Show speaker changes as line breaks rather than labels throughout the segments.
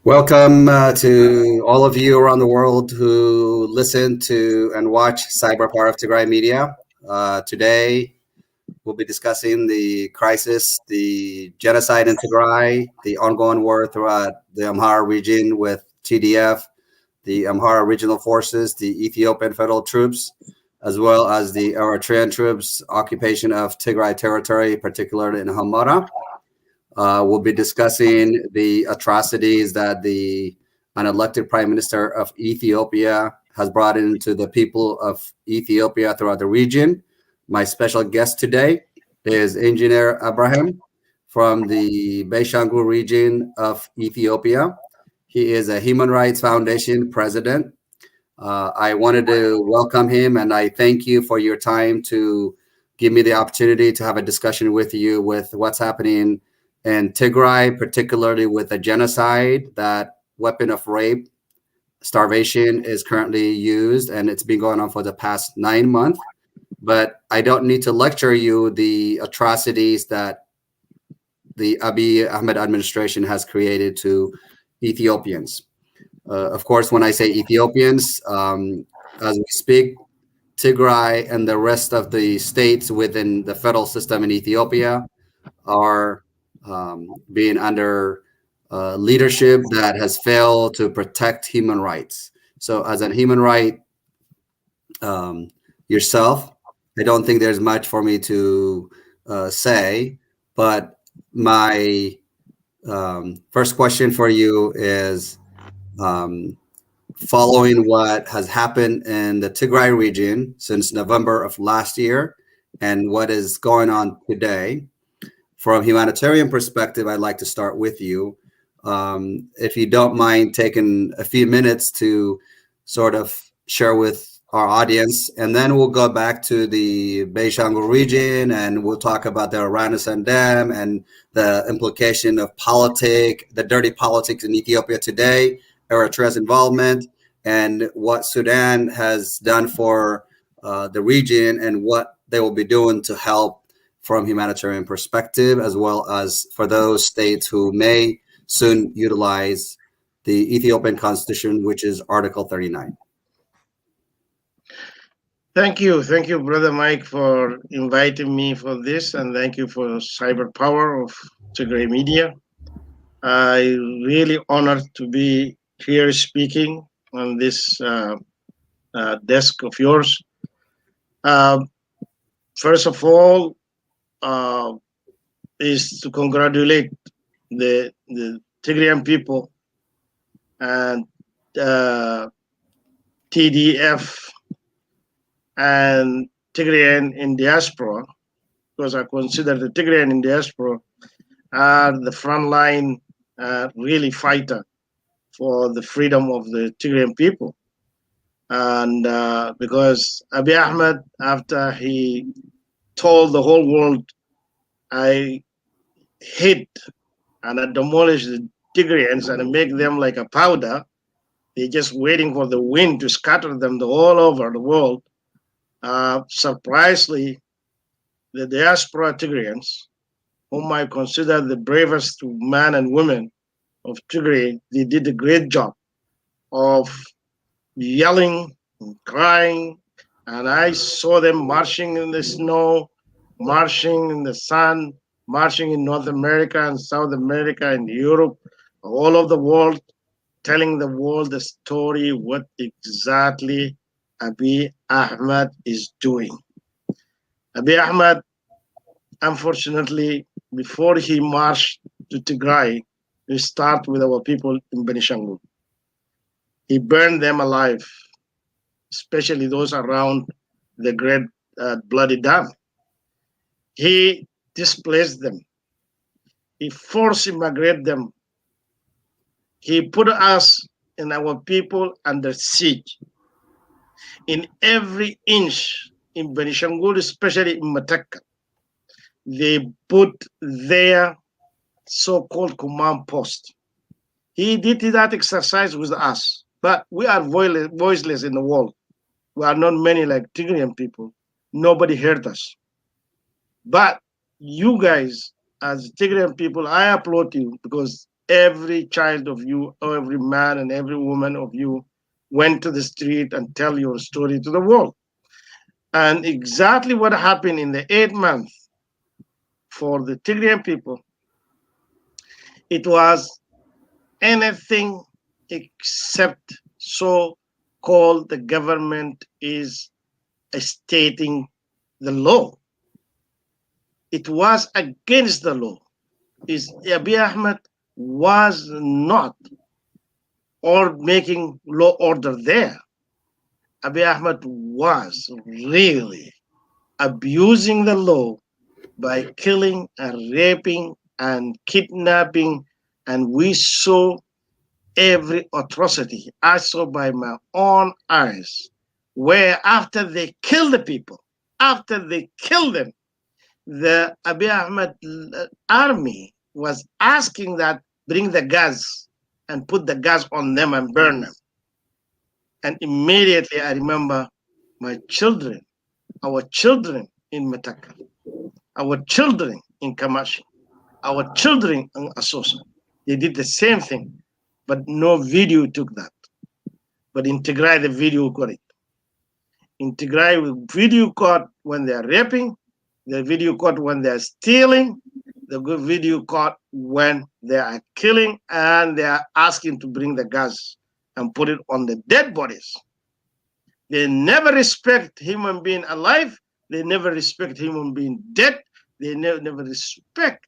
Welcome to all of you around the world who listen to and watch Cyber Power of Tigray Media. Today, we'll be discussing the crisis, the genocide in Tigray, the ongoing war throughout the Amhara region with TDF, the Amhara Regional Forces, the Ethiopian federal troops, as well as the Eritrean troops' occupation of Tigray territory, particularly in Hamara. We'll be discussing the atrocities that the unelected Prime Minister of Ethiopia has brought into the people of Ethiopia throughout the region. My special guest today is Engineer Abraham from the Beshangul region of Ethiopia. He is a Human Rights Foundation president. I wanted to welcome him, and I thank you for your time to give me the opportunity to have a discussion with you with what's happening in Tigray, particularly with the genocide. That weapon of rape, starvation is currently used, and it's been going on for the past 9 months. But I don't need to lecture you the atrocities that the Abiy Ahmed administration has created to Ethiopians. Of course, when I say Ethiopians, as we speak, Tigray and the rest of the states within the federal system in Ethiopia are being under leadership that has failed to protect human rights. So, as a human right yourself, I don't think there's much for me to say. But my first question for you is, following what has happened in the Tigray region since November of last year and what is going on today, from a humanitarian perspective, I'd like to start with you. If you don't mind taking a few minutes to sort of share with our audience, and then we'll go back to the Beshangul region and we'll talk about the Orangutan Dam and the implication of the dirty politics in Ethiopia today, Eritrea's involvement, and what Sudan has done for the region and what they will be doing to help from humanitarian perspective, as well as for those states who may soon utilize the Ethiopian constitution, which is Article 39.
Thank you, Brother Mike, for inviting me for this, and thank you for Cyber Power of Tigray Media. I really honored to be here speaking on this desk of yours. First of all, is to congratulate the Tigrayan people and TDF and Tigrayan in diaspora, because I consider the Tigrayan in diaspora are the frontline really fighter for the freedom of the Tigrayan people. And because Abiy Ahmed, after he told the whole world, I hate and I demolish the Tigrayans and make them like a powder, they're just waiting for the wind to scatter them all over the world. Surprisingly, the diaspora Tigrayans, whom I consider the bravest men and women of Tigray, they did a great job of yelling and crying, and I saw them marching in the snow, marching in the sun, marching in North America and South America and Europe, all over the world, telling the world the story, what exactly Abiy Ahmed is doing. Abiy Ahmed, unfortunately, before he marched to Tigray, we start with our people in Benishangul. He burned them alive, especially those around the Great Bloody Dam. He displaced them. He forced immigrate them. He put us and our people under siege. In every inch in Benishangul, especially in Mataka, they put their so-called command post. He did that exercise with us, but we are voiceless in the world. We are not many like Tigrayan people. Nobody heard us. But you guys, as Tigrayan people, I applaud you because every child of you, every man and every woman of you went to the street and tell your story to the world. And exactly what happened in the 8 month for the Tigrayan people, it was anything except so called the government is stating the law. It was against the law. Is Abiy Ahmed was not or making law order there. Abiy Ahmed was really abusing the law by killing and raping and kidnapping, and we saw every atrocity. I saw by my own eyes where after they kill the people, after they kill them, the Abiy Ahmed army was asking that bring the gas and put the gas on them and burn them. And immediately I remember my children, our children in Metaka, our children in Kamashi, our children in Asosa. They did the same thing, but no video took that. But in Tigray, the video got it. In Tigray, video caught when they are raping, the video caught when they are stealing, the video caught when they are killing, and they are asking to bring the gas and put it on the dead bodies. They never respect human being alive. They never respect human being dead. They never respect.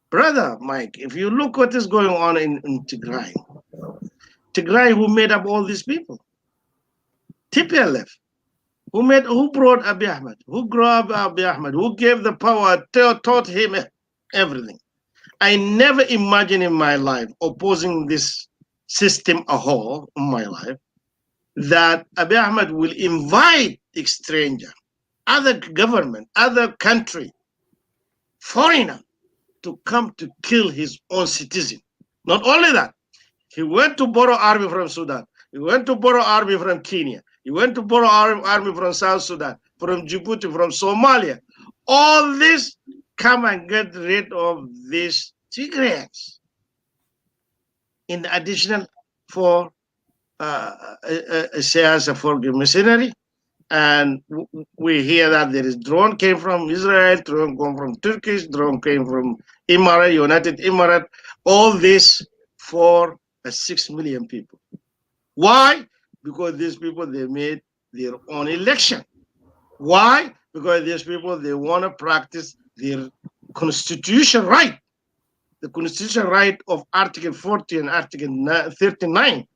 Brother Mike, if you look what is going on in Tigray, Tigray, who made up all these people? TPLF. Who brought Abiy Ahmed? Who grew up Abiy Ahmed? Who gave the power, taught him everything? I never imagined in my life opposing this system a whole in my life that Abiy Ahmed will invite a stranger, other government, other country, foreigner to come to kill his own citizen. Not only that, he went to borrow army from Sudan. He went to borrow army from Kenya. He went to borrow army from South Sudan, from Djibouti, from Somalia. All this come and get rid of these Tigrayans. In addition, for shares for mercenary, and we hear that there is drone came from Israel, drone came from Turkish, drone came from Emirates, United Emirates. All this for 6 million people. Why? Because these people, they made their own election. Why? Because these people, they want to practice their constitutional right, the constitutional right of Article 40 and Article 39.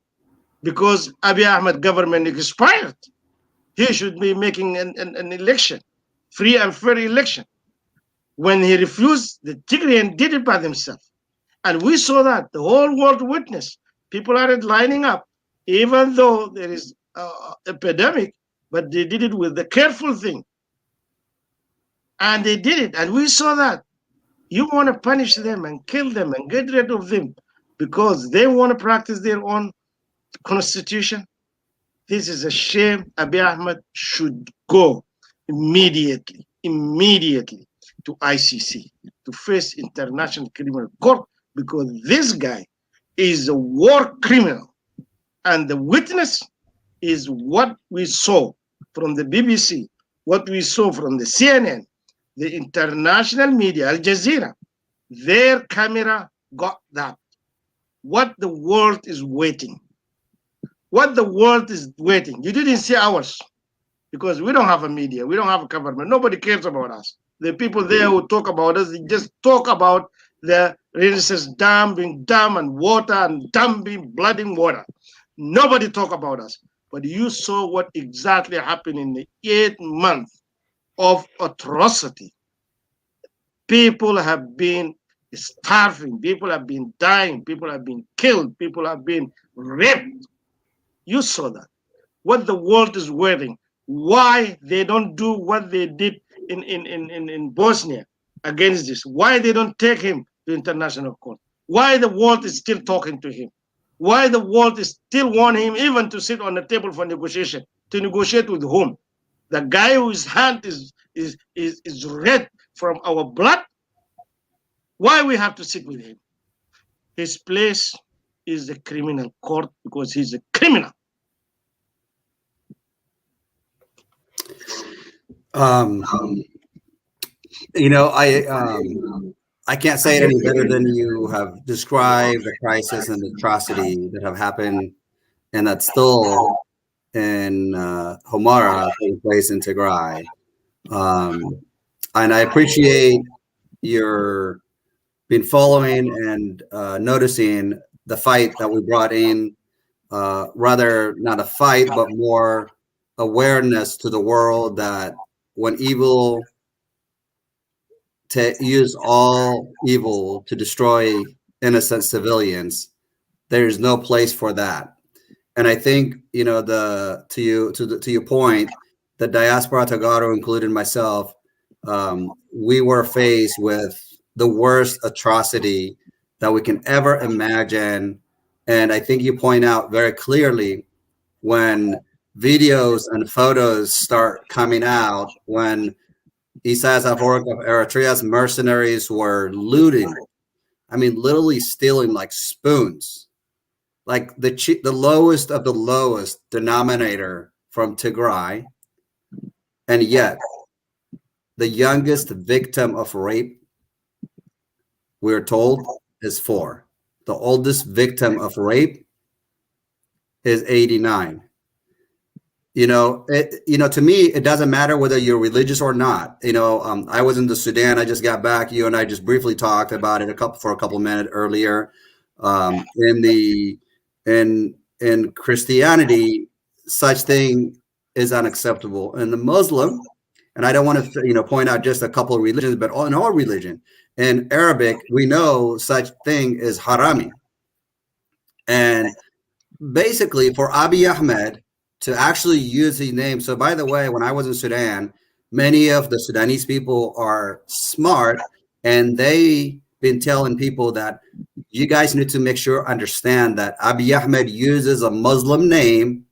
Because Abiy Ahmed government expired. He should be making an election, free and fair election. When he refused, the Tigrayan did it by themselves. And we saw that, the whole world witnessed. People are lining up, even though there is epidemic, but they did it with the careful thing. And they did it, and we saw that. You want to punish them and kill them and get rid of them because they want to practice their own constitution. This is a shame. Abiy Ahmed should go immediately to ICC, to face International Criminal Court, because this guy is a war criminal. And the witness is what we saw from the BBC, what we saw from the CNN, the international media, Al Jazeera. Their camera got that. What the world is waiting. What the world is waiting. You didn't see ours because we don't have a media. We don't have a government. Nobody cares about us. The people there who talk about us, they just talk about the Renaissance dam being dam and water and dam being blood in water. Nobody talk about us. But you saw what exactly happened in the 8 months of atrocity. People have been starving. People have been dying. People have been killed. People have been raped. You saw that. What the world is waiting. Why they don't do what they did in Bosnia against this. Why they don't take him to international court. Why the world is still talking to him. Why the world is still want him even to sit on the table for negotiation. To negotiate with whom? The guy whose hand is red from our blood. Why we have to sit with him? His place is the criminal court because he's a criminal.
Um, I can't say it any better than you have described the crisis and the atrocity that have happened and that's still in Homara taking place in Tigray. And I appreciate your been following and noticing the fight that we brought in, rather not a fight, but more awareness to the world that when evil to use all evil to destroy innocent civilians, there is no place for that. And I think to your point, the diaspora Tagaro, including myself, we were faced with the worst atrocity that we can ever imagine. And I think you point out very clearly when videos and photos start coming out when Isaias Afwerki of Eritrea's mercenaries were looting. I mean, literally stealing like spoons, like the lowest of the lowest denominator from Tigray, and yet the youngest victim of rape, we're told, is 4. The oldest victim of rape is 89. To me, it doesn't matter whether you're religious or not. I was in the Sudan. I just got back. You and I just briefly talked about it for a couple minutes earlier. In Christianity, such thing is unacceptable. And the Muslim, and I don't want to point out just a couple of religions, but in all religion, in Arabic, we know such thing is harami. And basically, for Abiy Ahmed to actually use his name. So, by the way, when I was in Sudan, many of the Sudanese people are smart, and they've been telling people that you guys need to make sure understand that Abiy Ahmed uses a Muslim name,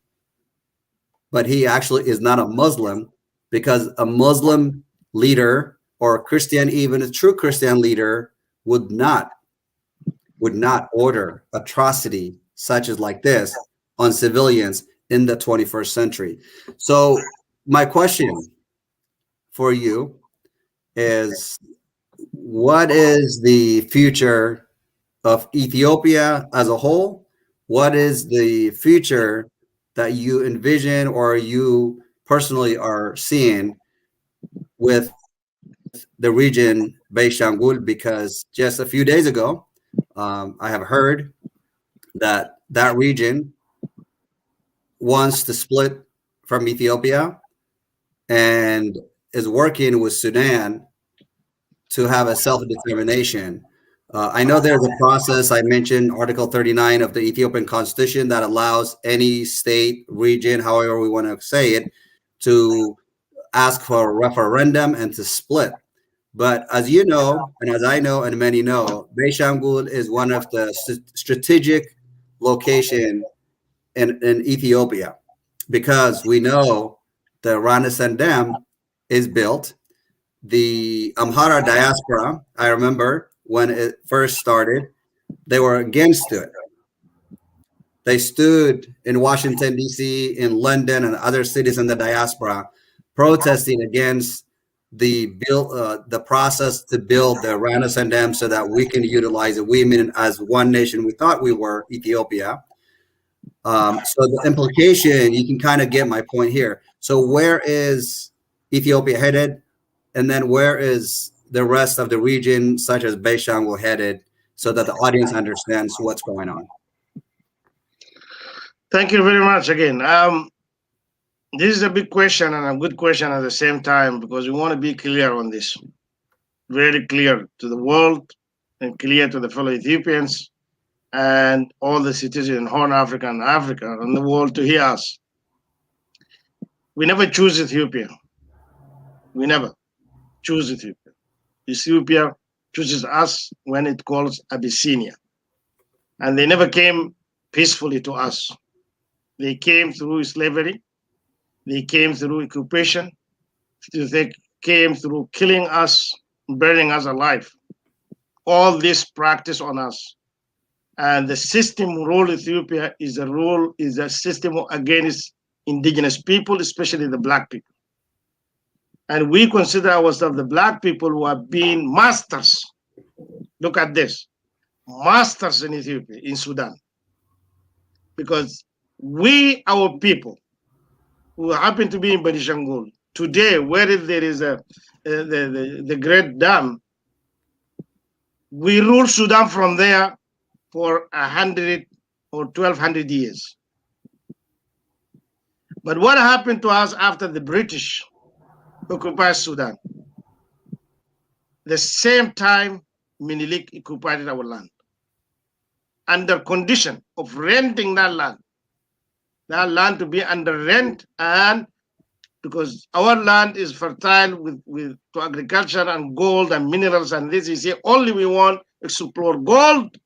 but he actually is not a Muslim, because a Muslim leader or a Christian, even a true Christian leader, would not order atrocity such as like this on civilians in the 21st century. So my question for you is, what is the future of Ethiopia as a whole? What is the future that you envision or you personally are seeing with the region Beishangul? Because just a few days ago, I have heard that region wants to split from Ethiopia and is working with Sudan to have a self-determination. I know there's a process. I mentioned Article 39 of the Ethiopian Constitution that allows any state, region, however we want to say it, to ask for a referendum and to split. But as you know, and as I know, and many know, Beishangul is one of the strategic location in Ethiopia, because we know the Ranasan Dam is built. The Amhara diaspora, I remember when it first started, they were against it. They stood in Washington, D.C., in London, and other cities in the diaspora, protesting against the process to build the Ranasan Dam so that we can utilize it. We, mean, as one nation, we thought we were Ethiopia. So the implication, you can kind of get my point here. So where is Ethiopia headed? And then where is the rest of the region, such as Beishangul, headed, so that the audience understands what's going on?
Thank you very much again. This is a big question and a good question at the same time, because we want to be clear on this, very clear to the world and clear to the fellow Ethiopians and all the citizens in Horn Africa and Africa and the world to hear us. We never choose Ethiopia. We never choose Ethiopia. Ethiopia chooses us when it calls Abyssinia. And they never came peacefully to us. They came through slavery. They came through occupation. They came through killing us, burning us alive. All this practice on us. And the system rule Ethiopia is a system against indigenous people, especially the black people. And we consider ourselves the black people who have been masters. Look at this, masters in Ethiopia, in Sudan, because our people who happen to be in Benishangul today, where there is the Great Dam, we rule Sudan from there for 100 or 1200 years. But what happened to us after the British occupied Sudan? The same time Minilik occupied our land, under condition of renting that land to be under rent, and because our land is fertile with to agriculture and gold and minerals, and this is here only we want to explore gold,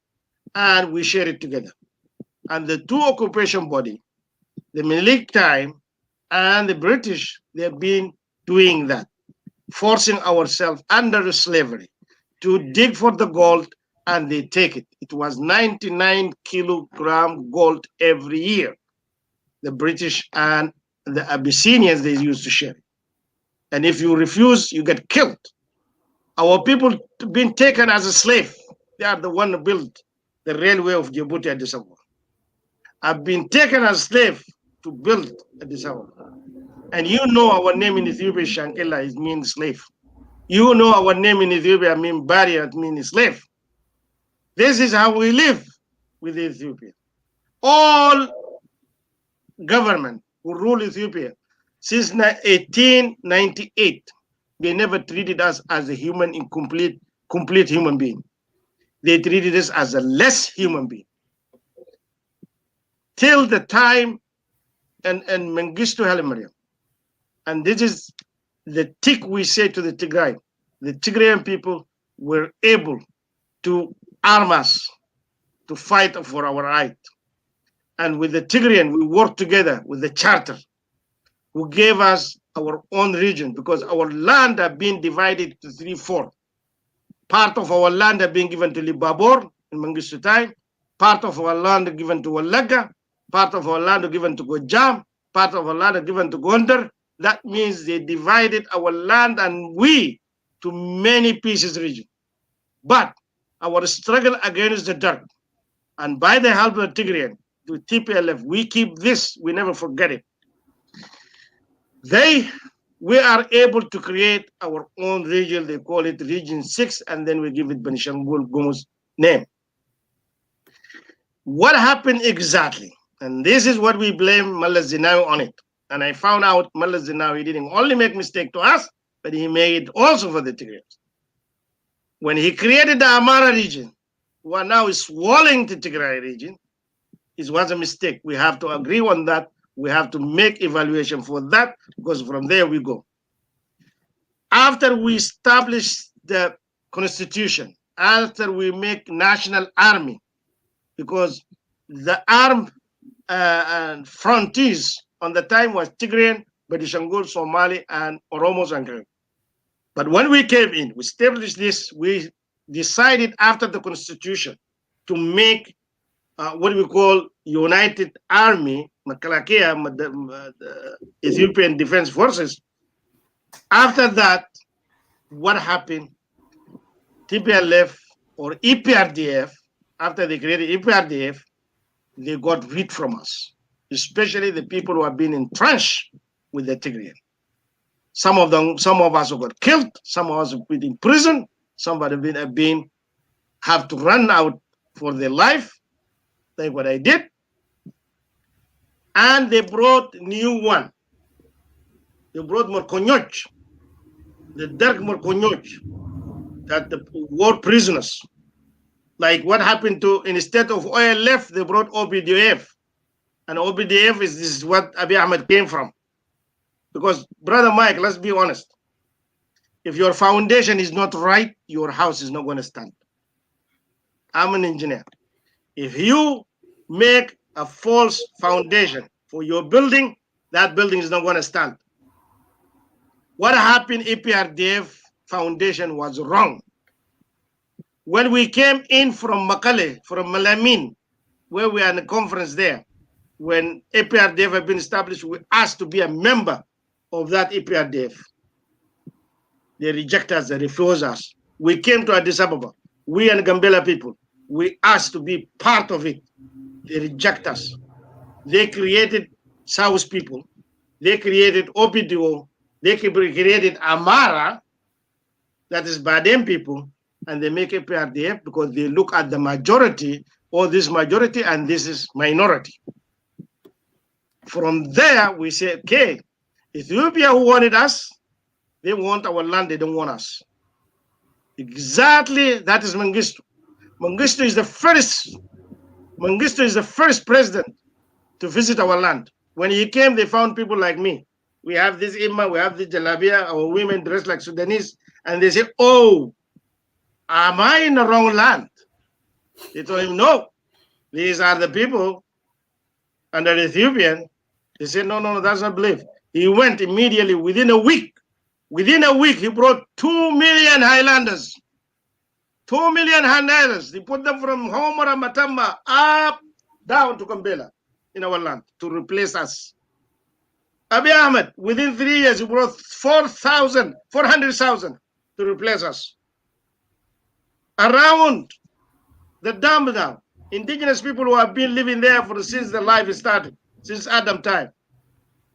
and we share it together. And the two occupation body, the Minilik time and the British, they've been doing that, forcing ourselves under slavery to dig for the gold, and they take it. It was 99 kilogram gold every year. The British and the Abyssinians, they used to share it. And if you refuse, you get killed. Our people been taken as a slave. They are the one who built the railway of Djibouti at Addis Ababa. I've been taken as slave to build Addis Ababa. And you know our name in Ethiopia, Shankela, it means slave. You know our name in Ethiopia means barrier, it means slave. This is how we live with Ethiopia. All government who rule Ethiopia since 1898, they never treated us as a human, complete human being. They treated us as a less human being. Till the time and Mengistu Haile Mariam. And this is the tick we say to the Tigray. The Tigrayan people were able to arm us to fight for our right. And with the Tigrayan, we worked together with the charter, who gave us our own region, because our land had been divided to 3-4. Part of our land had been given to Libabor in Mengistu time, part of our land given to Walaga, part of our land given to Gojam, part of our land given to Gondar. That means they divided our land and we to many pieces region. But our struggle against the dark, and by the help of the Tigrayan, to TPLF, we keep this, we never forget it. We are able to create our own region. They call it Region 6, and then we give it Benishangul Gumuz name. What happened exactly? And this is what we blame Meles Zenawi on it. And I found out Meles Zenawi didn't only make mistake to us, but he made it also for the Tigrayans. When he created the Amara region, who now is swallowing the Tigray region, it was a mistake. We have to agree on that. We have to make evaluation for that, because from there we go. After we establish the constitution, after we make national army, because the armed frontiers on the time was Tigrayan, Benishangul, Somali, and Oromos and Kyrgyz. But when we came in, we established this, we decided after the constitution to make what we call United Army, Makalakia, the Ethiopian Defense Forces. After that, what happened? TPLF or EPRDF, after they created EPRDF, they got rid from us, especially the people who have been entrenched with the Tigrayan. Some of us have got killed, some of us have been in prison, some have have to run out for their life, like what I did. And they brought new one. They brought Morkonyoch, the dark Morkonyoch, that the war prisoners. Like what happened to, instead of OLF, they brought OBDF. And OBDF this is what Abiy Ahmed came from. Because, Brother Mike, let's be honest. If your foundation is not right, your house is not going to stand. I'm an engineer. If you make a false foundation for your building, that building is not going to stand. What happened, EPRDF foundation was wrong. When we came in from Makale, from Malamin, where we are in a conference there, when APRDF had been established, we asked to be a member of that APRDF. They reject us, they refuse us. We came to Addis Ababa, we and Gambela people, we asked to be part of it. They reject us. They created South people, they created OPDO, they created Amara, that is Badem people, and they make a PRDF because they look at the majority, or this majority, and this is minority. From there, we say, okay, Ethiopia who wanted us, they want our land, they don't want us. Exactly, that is Mengistu. Mengistu is the first president to visit our land. When he came, they found people like me. We have this Imma, we have this Jalabia, our women dressed like Sudanese, and they say, oh, am I in the wrong land? They told him, no, these are the people under Ethiopian. They said, no, that's not belief. He went immediately within a week. Within a week, he brought 2 million Highlanders. 2 million Highlanders. He put them from Homora, Matamba, up, down to Gambela in our land to replace us. Abiy Ahmed, within 3 years, he brought 400,000 to replace us. Around the dam now, indigenous people who have been living there since their life started, since Adam time,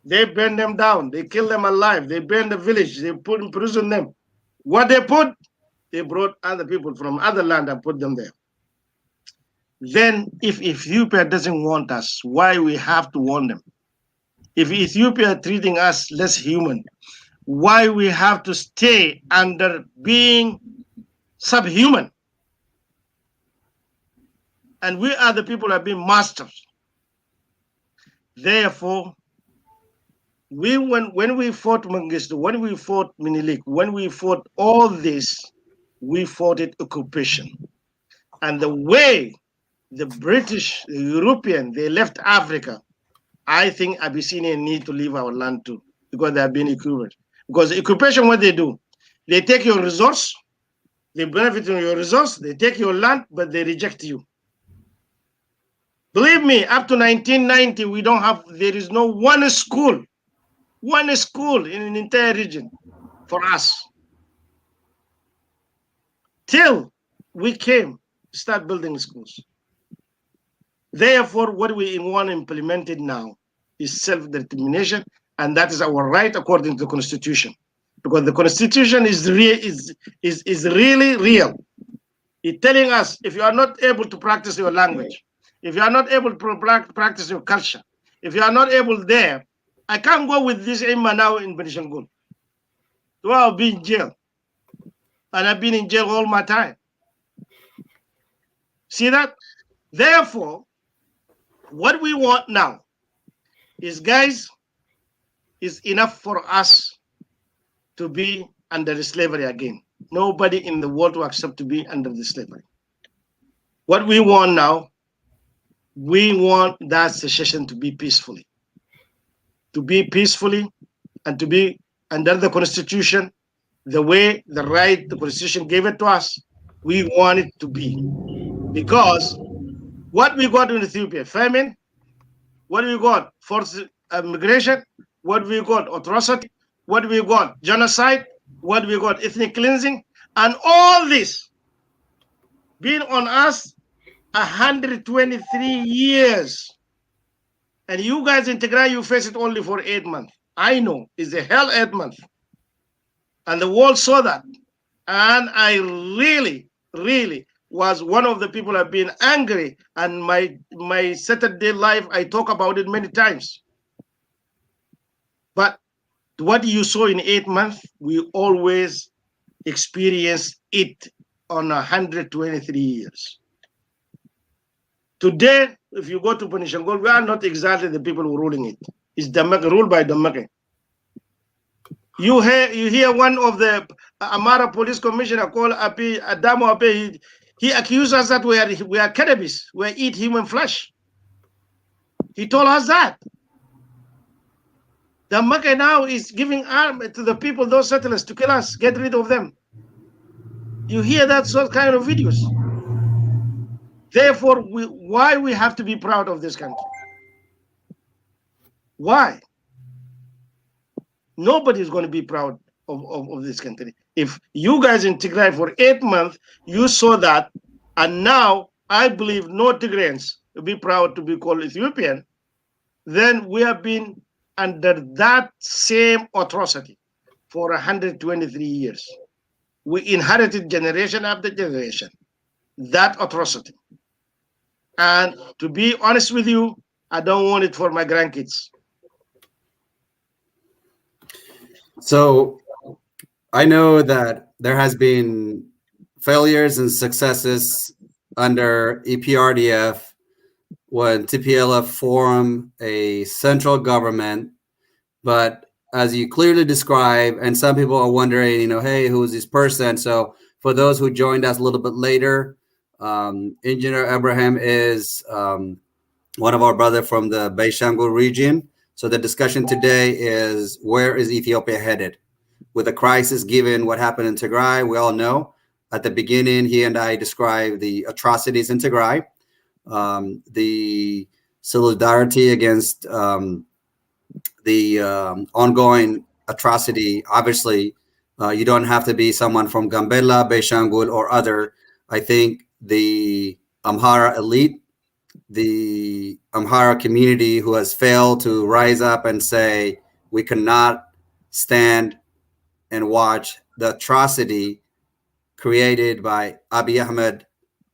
they burned them down, they killed them alive, they burned the village, they put in prison them. What they put, they brought other people from other land and put them there. Then if Ethiopia doesn't want us, why we have to want them? If Ethiopia treating us less human, why we have to stay under being subhuman? And we are the people who have been masters. Therefore, when we fought Mengistu, when we fought Minilik, when we fought all this, we fought it occupation. And the way the British, the European, they left Africa, I think Abyssinians need to leave our land too, because they have been occupied. Because occupation, what they do, they take your resource, they benefit from your resource, they take your land, but they reject you. Believe me, up to 1990, there is no one school in an entire region for us. Till we came to start building schools. Therefore, what we want implemented now is self-determination, and that is our right according to the Constitution. Because the Constitution is really real. It's telling us if you are not able to practice your language, if you are not able to practice your culture, if you are not able there, I can't go with this Imma now in Benishangul. So I'll be in jail. And I've been in jail all my time. See that? Therefore, what we want now is, guys, is enough for us to be under the slavery again. Nobody in the world will accept to be under the slavery. What we want now, we want that secession to be peacefully. To be peacefully and to be under the Constitution, the way the Constitution gave it to us, we want it to be. Because what we got in Ethiopia, famine, what we got, forced migration, what we got, atrocity, what we got, genocide, what we got, ethnic cleansing, and all this being on us 123 years. And you guys in Tigray, you face it only for 8 months. I know, it's a hell 8 months. And the world saw that. And I really, really was one of the people who have been angry. And my Saturday life, I talk about it many times. But what you saw in 8 months, we always experience it on 123 years. Today, if you go to Benishangul, we are not exactly the people who are ruling it. It's ruled by Damake. You hear one of the Amara police commissioner called Adamo Ape, he accused us that we are cannabis, we eat human flesh. He told us that. Damake now is giving arm to the people, those settlers, to kill us, get rid of them. You hear that sort kind of videos. Therefore, why we have to be proud of this country? Why? Nobody is going to be proud of this country. If you guys in Tigray for 8 months, you saw that, and now I believe no Tigrayans will be proud to be called Ethiopian, then we have been under that same atrocity for 123 years. We inherited generation after generation that atrocity. And to be honest with you, I don't want it for my grandkids.
So I know that there has been failures and successes under EPRDF when TPLF formed a central government. But as you clearly describe, and some people are wondering, hey, who is this person? So for those who joined us a little bit later, Engineer Abraham is one of our brothers from the Beishangul region. So the discussion today is, where is Ethiopia headed? With a crisis given what happened in Tigray, we all know. At the beginning, he and I described the atrocities in Tigray, the solidarity against the ongoing atrocity. Obviously, you don't have to be someone from Gambela, Beishangul, or other. I think the Amhara elite, the Amhara community who has failed to rise up and say, we cannot stand and watch the atrocity created by Abiy Ahmed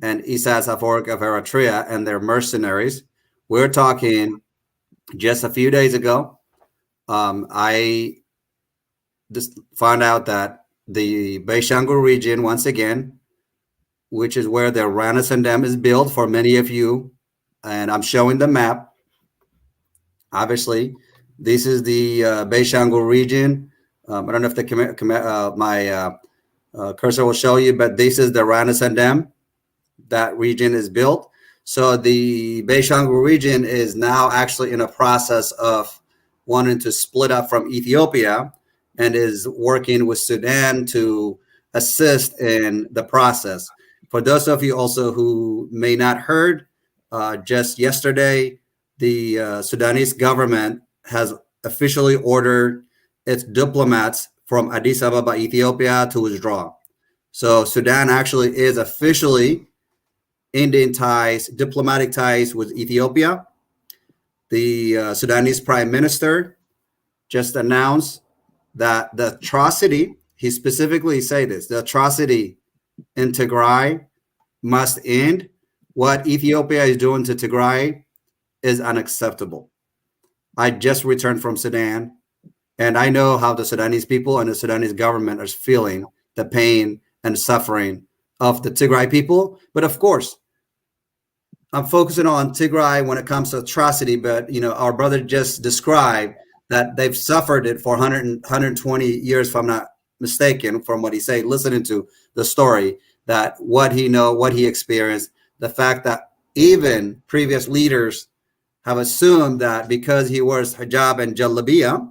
and Isaias Afwerki of Eritrea and their mercenaries. We're talking just a few days ago. I just found out that the Beishangul region, once again, which is where the Ranasan Dam is built for many of you, and I'm showing the map. Obviously, this is the Beishangul region. I don't know if my cursor will show you, but this is the Ranasan Dam. That region is built. So the Beishangul region is now actually in a process of wanting to split up from Ethiopia and is working with Sudan to assist in the process. For those of you also who may not heard, just yesterday, the Sudanese government has officially ordered its diplomats from Addis Ababa, Ethiopia, to withdraw. So Sudan actually is officially ending ties, diplomatic ties with Ethiopia. The Sudanese prime minister just announced that the atrocity, he specifically said this, the atrocity in Tigray must end. What Ethiopia is doing to Tigray is unacceptable. I just returned from Sudan, and I know how the Sudanese people and the Sudanese government are feeling the pain and suffering of the Tigray people. But of course, I'm focusing on Tigray when it comes to atrocity, but our brother just described that they've suffered it for 120 years, if I'm not mistaken, from what he said, listening to the story, that what he experienced, the fact that even previous leaders have assumed that because he wears hijab and jalabiya,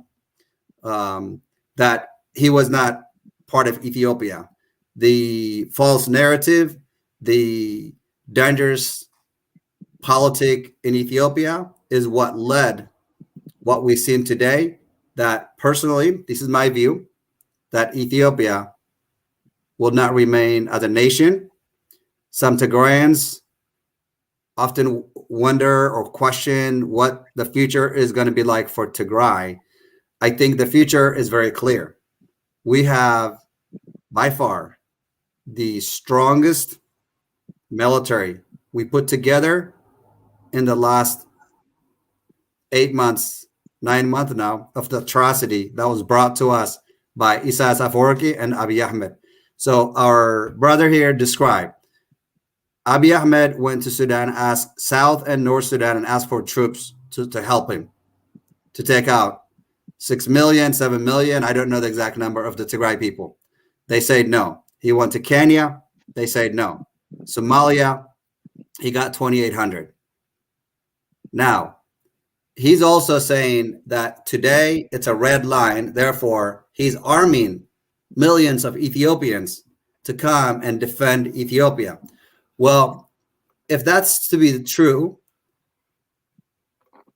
that he was not part of Ethiopia. The false narrative, the dangerous politic in Ethiopia is what led what we've seen today. That personally, this is my view, that Ethiopia will not remain as a nation. Some Tigrayans often wonder or question what the future is going to be like for Tigray. I think the future is very clear. We have by far the strongest military we put together in the last 8 months, 9 months now, of the atrocity that was brought to us by Isaias Afwerki and Abiy Ahmed. So our brother here described, Abiy Ahmed went to Sudan, asked South and North Sudan, and asked for troops to help him to take out 6 million, 7 million, I don't know the exact number, of the Tigray people. They said no. He went to Kenya. They said no. Somalia, he got 2,800. Now, he's also saying that today it's a red line. Therefore, he's arming millions of Ethiopians to come and defend Ethiopia. Well, if that's to be true,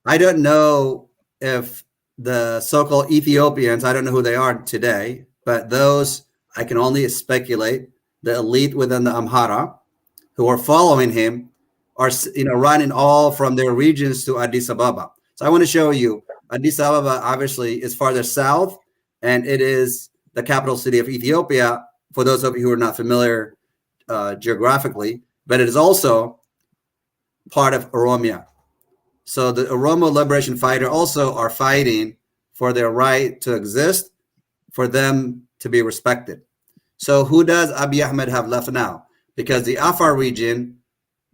I don't know if the so-called Ethiopians, I don't know who they are today, but those, I can only speculate, the elite within the Amhara who are following him are, running all from their regions to Addis Ababa. So I want to show you Addis Ababa obviously is farther south, and it is the capital city of Ethiopia, for those of you who are not familiar geographically, but it is also part of Oromia. So the Oromo liberation fighter also are fighting for their right to exist, for them to be respected. So who does Abiy Ahmed have left now? Because the Afar region,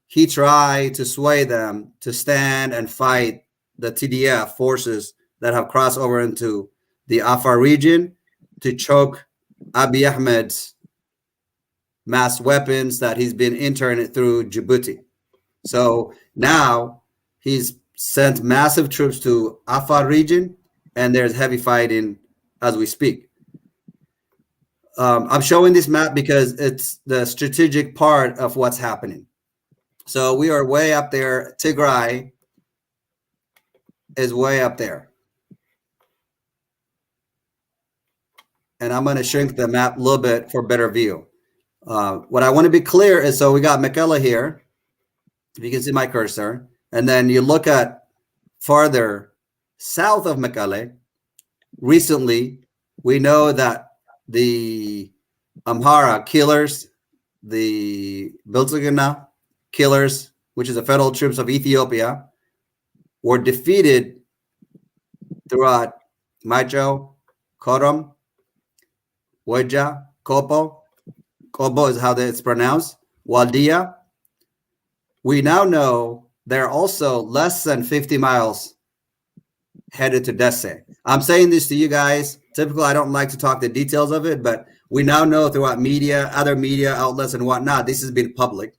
he tried to sway them to stand and fight the TDF forces that have crossed over into the Afar region to choke Abiy Ahmed's mass weapons that he's been interning through Djibouti. So now he's sent massive troops to Afar region, and there's heavy fighting as we speak. I'm showing this map because it's the strategic part of what's happening. So we are way up there. Tigray is way up there. And I'm going to shrink the map a little bit for better view. What I want to be clear is, so we got Mekelle here, if you can see my cursor, and then you look at farther south of Mekelle. Recently, we know that the Amhara killers, the Biltzigana killers, which is the federal troops of Ethiopia, were defeated throughout Maicho, Korom, Weja, Kopo. Kobo is how it's pronounced. Waldia. We now know they're also less than 50 miles headed to Desse. I'm saying this to you guys. Typically, I don't like to talk the details of it, but we now know throughout media, other media outlets and whatnot, this has been public.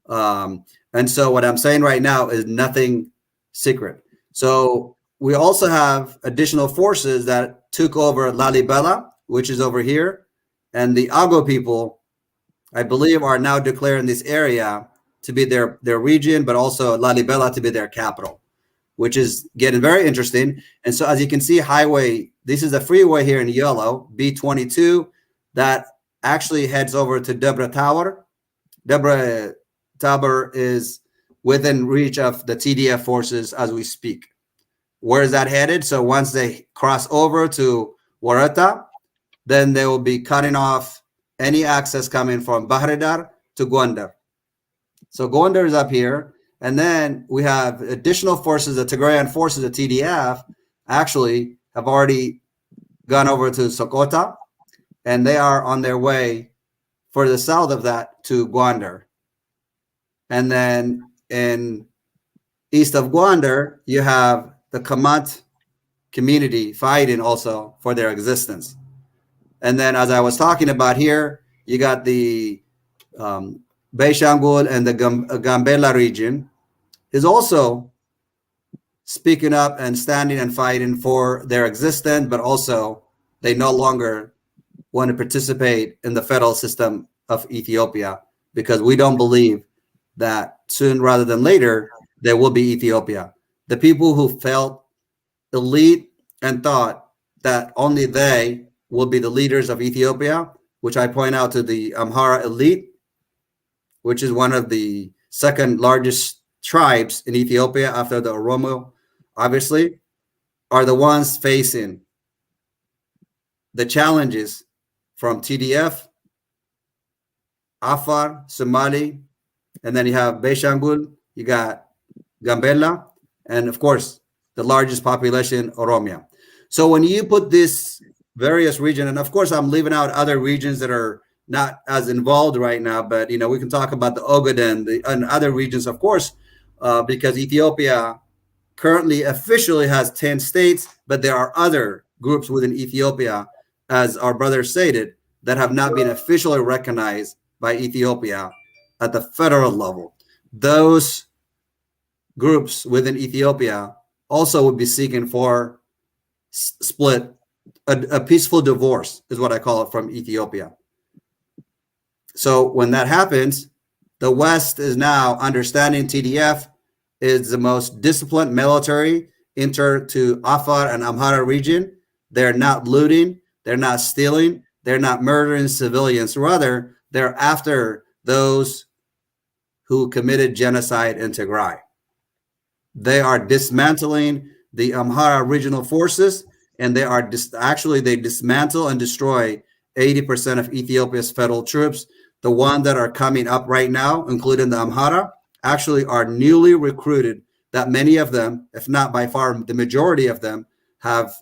And so what I'm saying right now is nothing secret. So we also have additional forces that took over Lalibela, which is over here. And the Ago people, I believe, are now declaring this area to be their region, but also Lalibela to be their capital, which is getting very interesting. And so as you can see, this is a freeway here in yellow, B22, that actually heads over to Debre Tower. Debre Tower is within reach of the TDF forces as we speak. Where is that headed? So once they cross over to Wareta, then they will be cutting off any access coming from Bahredar to Gondar. So Gondar is up here. And then we have additional forces, the Tigrayan forces, the TDF, actually have already gone over to Sokota, and they are on their way for the south of that to Gondar. And then in east of Gondar, you have the Kamat community fighting also for their existence. And then as I was talking about here, you got the Beishangul and the Gambela region is also speaking up and standing and fighting for their existence, but also they no longer want to participate in the federal system of Ethiopia, because we don't believe that soon rather than later there will be Ethiopia. The people who felt elite and thought that only they will be the leaders of Ethiopia, which I point out to the Amhara elite, which is one of the second largest tribes in Ethiopia after the Oromo, obviously, are the ones facing the challenges from TDF, Afar, Somali, and then you have Beishangul, you got Gambela, and of course, the largest population, Oromia. So when you put this various region, and of course, I'm leaving out other regions that are not as involved right now, but we can talk about the Ogaden and other regions, of course, because Ethiopia currently officially has 10 states, but there are other groups within Ethiopia, as our brother stated, that have not been officially recognized by Ethiopia at the federal level. Those groups within Ethiopia also would be seeking for split, a peaceful divorce is what I call it, from Ethiopia. So when that happens, the West is now understanding TDF is the most disciplined military enter to Afar and Amhara region. They're not looting, they're not stealing, they're not murdering civilians. Rather, they're after those who committed genocide in Tigray. They are dismantling the Amhara regional forces, and they are actually they dismantle and destroy 80% of Ethiopia's federal troops. The ones that are coming up right now, including the Amhara, actually are newly recruited. That many of them, if not by far the majority of them, have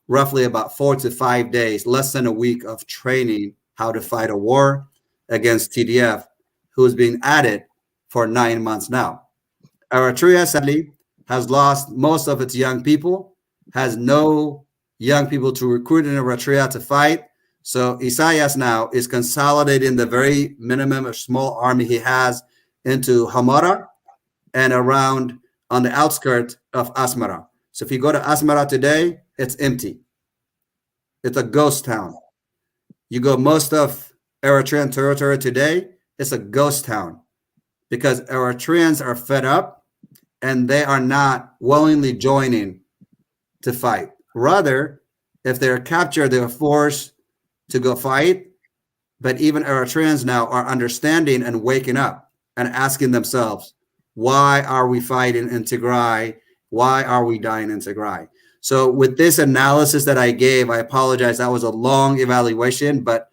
roughly about 4 to 5 days, less than a week of training how to fight a war against TDF, who is being added for 9 months now. Eritrea sadly has lost most of its young people, has no young people to recruit in Eritrea to fight. So Isaias now is consolidating the very minimum of small army he has into Hamara and around on the outskirts of Asmara. So if you go to Asmara today, it's empty. It's a ghost town. You go most of Eritrean territory today, it's a ghost town because Eritreans are fed up and they are not willingly joining to fight. Rather, if they're captured, they're forced to go fight. But even Eritreans now are understanding and waking up and asking themselves, why are we fighting in Tigray? Why are we dying in Tigray? So, with this analysis that I gave, I apologize. That was a long evaluation, but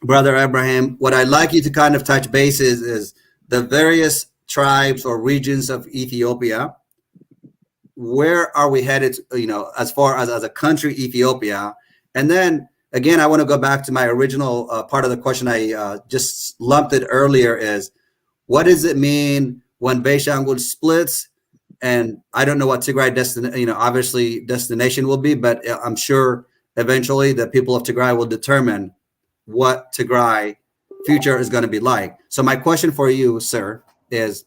Brother Abraham, what I'd like you to kind of touch bases is the various tribes or regions of Ethiopia. Where are we headed, as far as a country, Ethiopia? And then again, I want to go back to my original part of the question I just lumped it earlier is what does it mean when Beishangul splits? And I don't know what Tigray obviously destination will be, but I'm sure eventually the people of Tigray will determine what Tigray future is going to be like. So my question for you, sir, is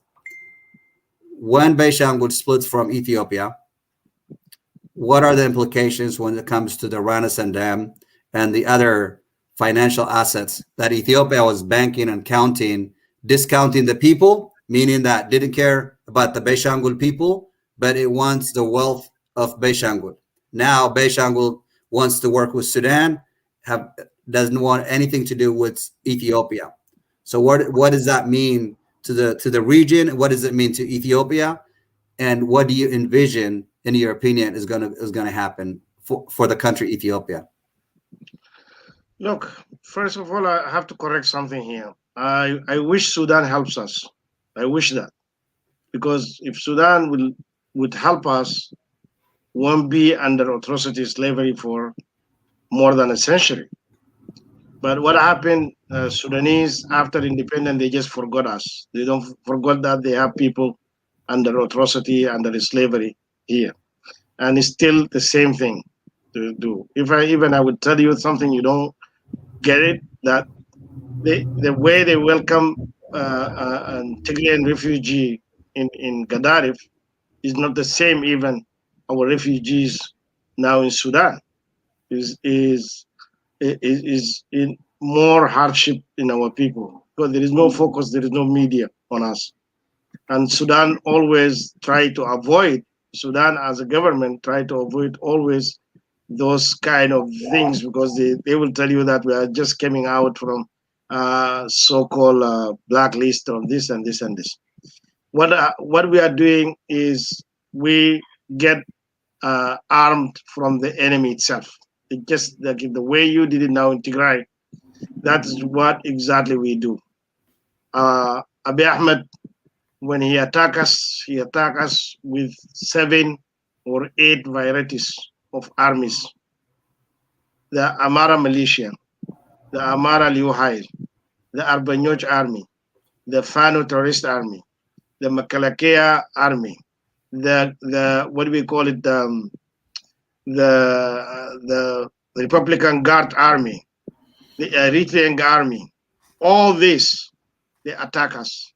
when Beishangul splits from Ethiopia, what are the implications when it comes to the Renaissance Dam and the other financial assets that Ethiopia was banking and counting, discounting the people, meaning that didn't care about the Beishangul people, but it wants the wealth of Beishangul. Now Beishangul wants to work with Sudan, doesn't want anything to do with Ethiopia. So what does that mean to the region? What does it mean to Ethiopia? And what do you envision, in your opinion, is gonna happen for the country Ethiopia?
Look, first of all, I have to correct something here. I wish Sudan helps us. I wish that, because if Sudan would help us, won't be under atrocity slavery for more than a century. But what happened, Sudanese after independence, they just forgot us. They don't forgot that they have people under atrocity, under slavery here, and it's still the same thing to do. If I would tell you something you don't get it, that the way they welcome Tigrayan refugee in Gaddarif is not the same. Even our refugees now in Sudan is in more hardship in our people, because there is no focus, there is no media on us, and Sudan always try to avoid. Sudan as a government try to avoid always those kind of things, because they will tell you that we are just coming out from so-called blacklist of this and this and this. What we are doing is we get armed from the enemy itself. It just like the way you did it now in Tigray. That is what exactly we do. Abiy Ahmed, when he attack us with 7 or 8 varieties of armies: the Amara militia, the Amara Liuhai, the Arbanyoj army, the Fano terrorist army, the Makalakea army, the what do we call it? The Republican Guard army, the Eritrean army. All this they attack us,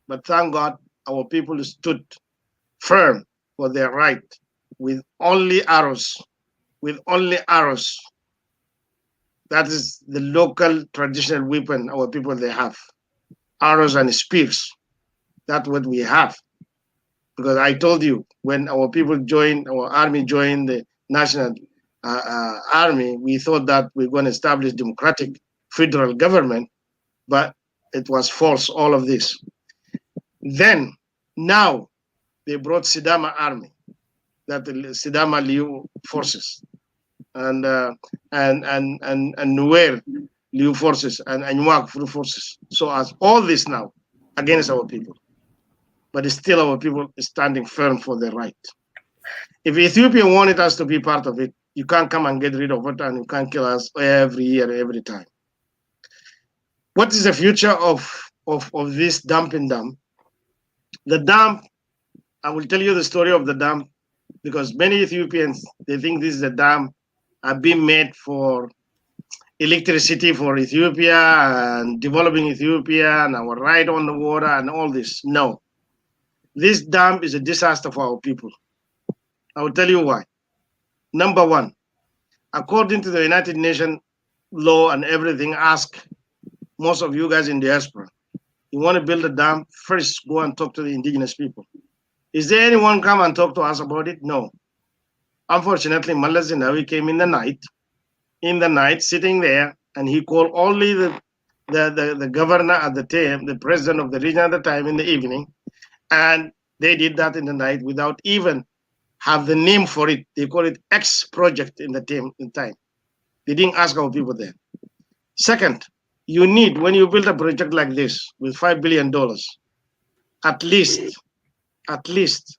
but thank God our people stood firm for their right with only arrows, with only arrows That is the local traditional weapon our people they have, arrows and spears. That's what we have. Because I told you, when our people joined, our army joined the national army, we thought that we're going to establish democratic federal government, but it was false, all of this. Then, now, they brought Sidama army, that the Sidama Liu forces, and Nuer Liu forces, and Anyuak forces. So as all this now against our people. But still our people is standing firm for their right. If Ethiopia wanted us to be part of it, you can't come and get rid of it, and you can't kill us every year, every time. What is the future of this dumping dam? The dam, I will tell you the story of the dam, because many Ethiopians, they think this is a dam being made for electricity for Ethiopia and developing Ethiopia and our right on the water and all this. No. This dam is a disaster for our people. I will tell you why. Number one, according to the United Nations law and everything, ask most of you guys in diaspora, you want to build a dam, first go and talk to the indigenous people. Is there anyone come and talk to us about it? No. Unfortunately, Mallas Zenawi came in the night, sitting there, and he called only the governor at the time, the president of the region at the time in the evening, and they did that in the night without even have the name for it. They call it X project in the time. They didn't ask our people there. Second, you need, when you build a project like this with $5 billion, at least,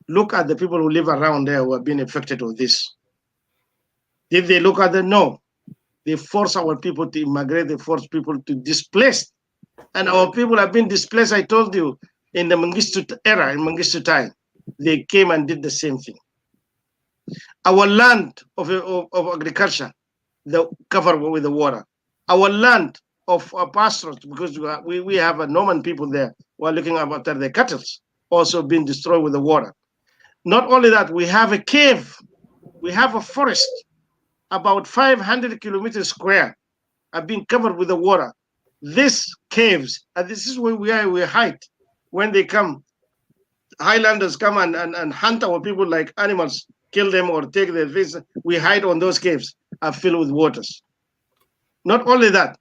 look at the people who live around there who have been affected with this. Did they look at them? No. They force our people to immigrate. They force people to displace. And our people have been displaced, I told you, in the Mengistu era, in Mengistu time. They came and did the same thing. Our land of agriculture, covered with the water. Our land of pastures, because we have a Norman people there who are looking after their cattle, also been destroyed with the water. Not only that, we have a cave, we have a forest, about 500 kilometers square, have been covered with the water. These caves, and this is where we hide when they come. Highlanders come and hunt our people like animals, kill them or take their fish. We hide on those caves, are filled with waters. Not only that,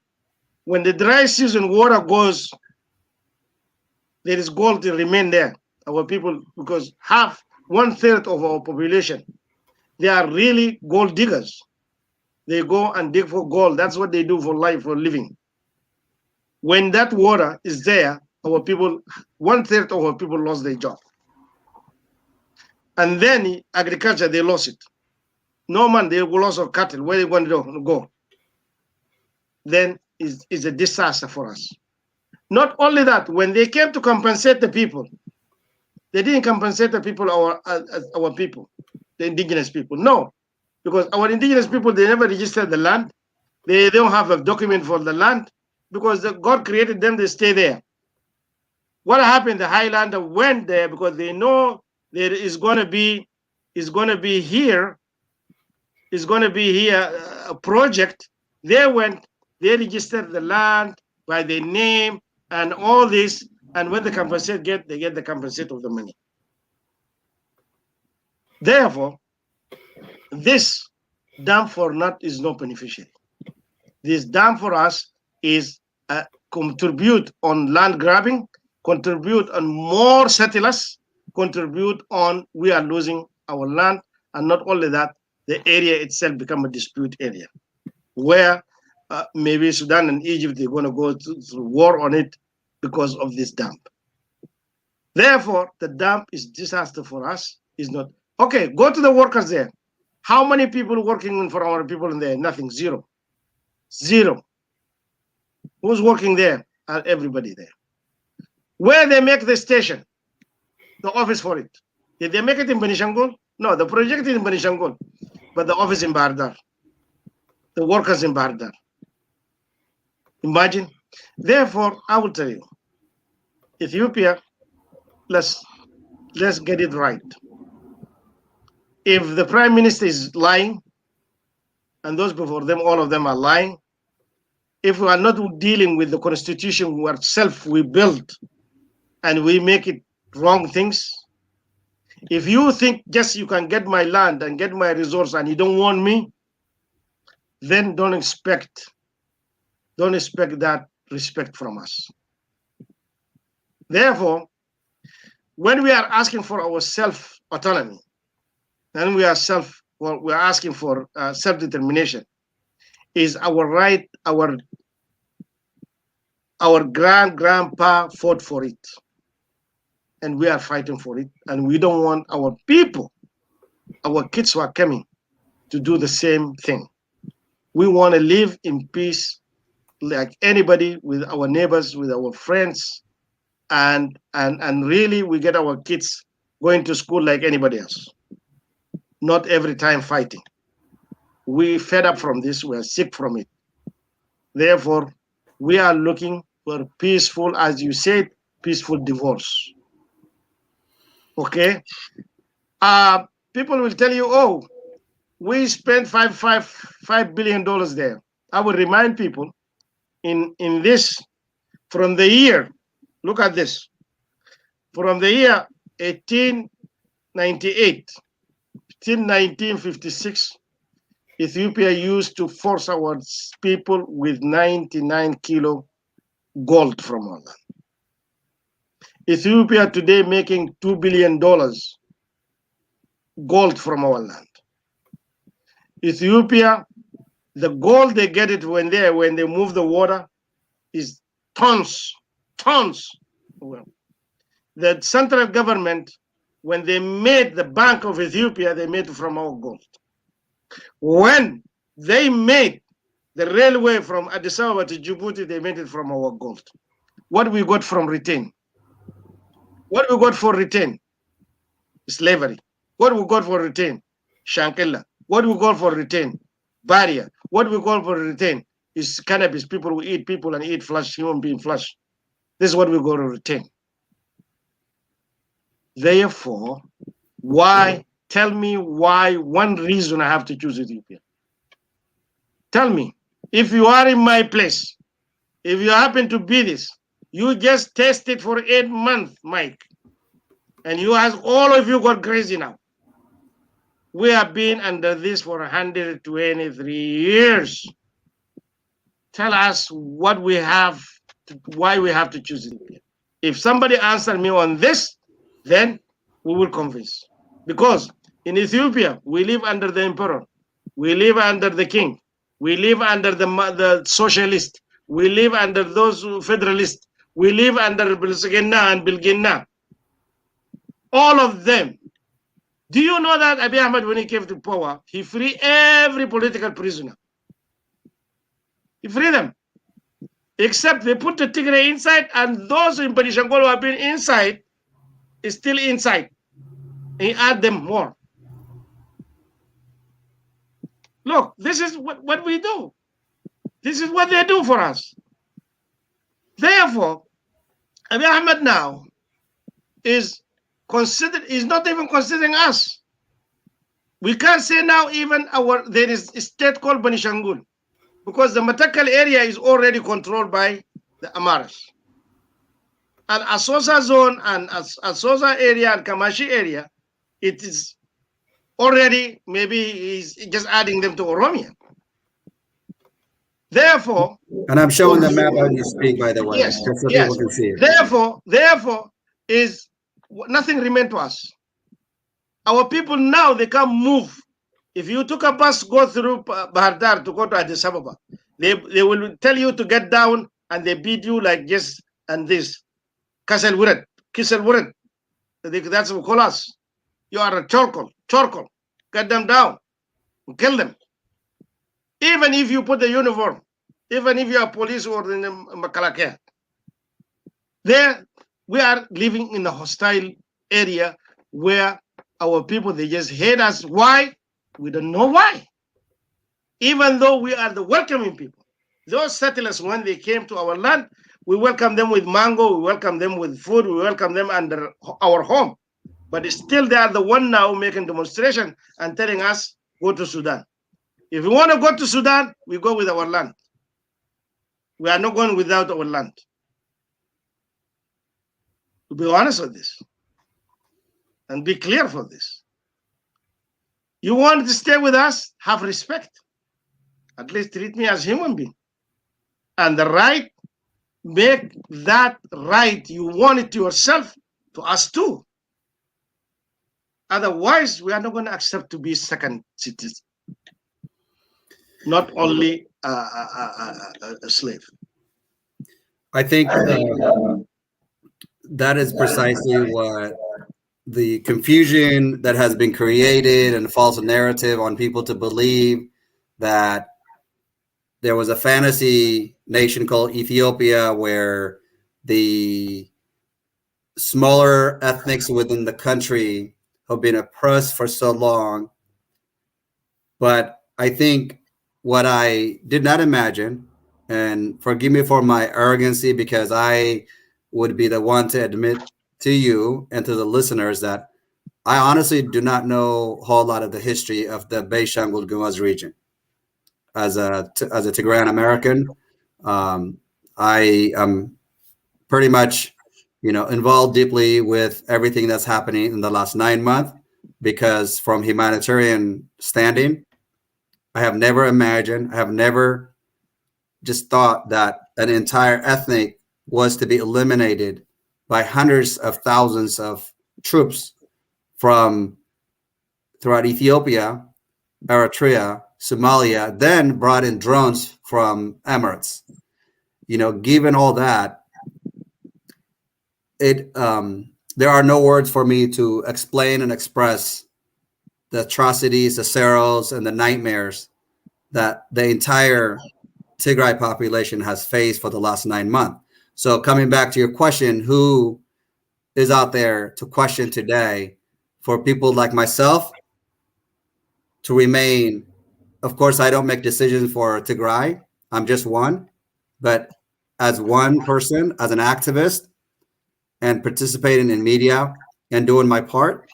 when the dry season water goes, there is gold to remain there. Our people, because half, 1/3 of our population, they are really gold diggers. They go and dig for gold. That's what they do for life, for living. When that water is there, our people, 1/3 of our people lost their job. And then agriculture, they lost it. No man, they lost our cattle. Where they going to go? Then it's a disaster for us. Not only that, when they came to compensate the people, they didn't compensate the people, our people, the indigenous people. No, because our indigenous people, they never registered the land. They don't have a document for the land because God created them to stay there. What happened? The Highlander went there because they know there is going to be here a project. They went, they registered the land by their name and all this, and when the compensate they get the compensate of the money. Therefore, this dam for NUT is not beneficiary. This dam for us is contribute on land grabbing, contribute on more settlers, contribute on we are losing our land, and not only that, the area itself become a dispute area where maybe Sudan and Egypt, they're going to go through war on it because of this dam. Therefore, the dam is disaster for us. Is not okay. Go to the workers there. How many people working for our people in there? Nothing. Zero. Who's working there? Everybody there. Where they make the station, the office for it. Did they make it in Benishangul? No, the project is in Benishangul, but the office in Bardar. The workers in Bardar. Imagine. Therefore, I will tell you, Ethiopia, let's get it right. If the prime minister is lying, and those before them, all of them are lying. If we are not dealing with the constitution we built and we make it wrong things, if you think just you can get my land and get my resource and you don't want me, then don't expect that respect from us. Therefore, when we are asking for our self-autonomy, and we are asking for self-determination, is our right. Our grandpa fought for it, and we are fighting for it, and we don't want our people, our kids who are coming, to do the same thing. We want to live in peace like anybody, with our neighbors, with our friends, and really we get our kids going to school like anybody else, not every time fighting. We fed up from this, we are sick from it. Therefore, we are looking for peaceful, as you said, peaceful divorce. Okay? People will tell you, oh, we spent $5 billion there. I will remind people in this, from the year, look at this, from the year 1898 till 1956, Ethiopia used to force our people with 99 kilo gold from our land. Ethiopia today making $2 billion gold from our land. Ethiopia, the gold they get it when they move the water is tons. Well, the central government, when they made the Bank of Ethiopia, they made it from our gold. When they made the railway from Addis Ababa to Djibouti, they made it from our gold. What we got from retain? What we got for retain? Slavery. What we got for retain? Shankilla. What we got for retain? Barrier. What we got for retain is cannabis. People who eat people and eat flesh, human being flesh. This is what we got to retain. Therefore, why? Tell me why. One reason I have to choose Ethiopia. Tell me, if you are in my place, if you happen to be this, you just tested for 8 months, Mike, and you have all of you got crazy now. We have been under this for 123 years. Tell us what we have, why we have to choose Ethiopia. If somebody answer me on this, then we will convince. Because in Ethiopia, we live under the emperor, we live under the king, we live under the socialist, we live under those federalists, we live under Bilsigena and Bilgina. All of them. Do you know that Abiy Ahmed, when he came to power, he freed every political prisoner? He freed them. Except they put the Tigray inside, and those in Benishangul who have been inside is still inside. He add them more. Look, this is what we do. This is what they do for us. Therefore, Abiy Ahmed now is not even considering us. We can't say now even there is a state called Benishangul, because the Matakal area is already controlled by the Amaras. And Asosa zone and Asosa area and Kamashi area, it is already, maybe he's just adding them to Oromia. Therefore,
and I'm showing the map as you speak, by the way,
yes,
just so
yes.
people can see it.
Therefore, is nothing remained to us. Our people now, they can't move. If you took a bus, go through Bahar Dar to go to Addis Ababa, they will tell you to get down, and they beat you like this and this. Kasel Wuret, Kisel Wuret. That's what we call us. You are a charcoal. Get them down, kill them. Even if you put the uniform, even if you are police or in Makalakea. There, we are living in a hostile area where our people, they just hate us. Why? We don't know why. Even though we are the welcoming people. Those settlers, when they came to our land, we welcome them with mango, we welcome them with food, we welcome them under our home. But still, they are the one now making demonstration and telling us, go to Sudan. If we want to go to Sudan, we go with our land. We are not going without our land. To be honest with this and be clear for this. You want to stay with us, have respect. At least treat me as human being. And the right, make that right you want it to yourself to us too. Otherwise, we are not going to accept to be second citizen, not only a slave.
I think that is precisely what the confusion that has been created and the false narrative on people to believe that there was a fantasy nation called Ethiopia where the smaller ethnics within the country have been oppressed for so long. But I think what I did not imagine, and forgive me for my arrogancy because I would be the one to admit to you and to the listeners that I honestly do not know a whole lot of the history of the Beishangul Gumuz region. As a Tigrayan American, I am pretty much, involved deeply with everything that's happening in the last 9 months because from humanitarian standing, I have never imagined, I have never just thought that an entire ethnic was to be eliminated by hundreds of thousands of troops from throughout Ethiopia, Eritrea, Somalia, then brought in drones from Emirates. Given all that, there are no words for me to explain and express the atrocities, the sorrows, and the nightmares that the entire Tigray population has faced for the last 9 months. So coming back to your question, who is out there to question today for people like myself to remain? Of course, I don't make decisions for Tigray. I'm just one. But as one person, as an activist, and participating in media and doing my part,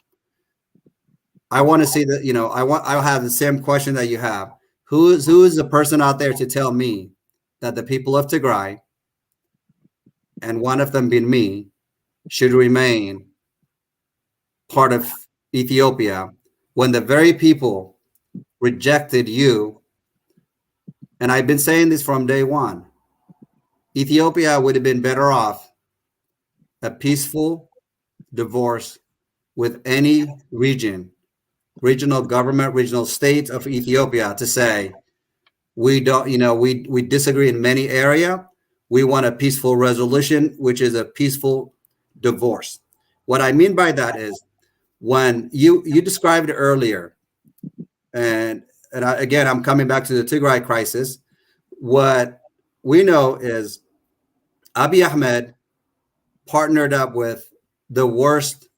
I want to see that, I'll have the same question that you have. Who is the person out there to tell me that the people of Tigray, and one of them being me, should remain part of Ethiopia when the very people rejected you? And I've been saying this from day one. Ethiopia would have been better off a peaceful divorce with any regional government, regional state of Ethiopia to say, we don't, we disagree in many areas. We want a peaceful resolution, which is a peaceful divorce. What I mean by that is when you described it earlier, and again, I'm coming back to the Tigray crisis. What we know is Abiy Ahmed partnered up with the worst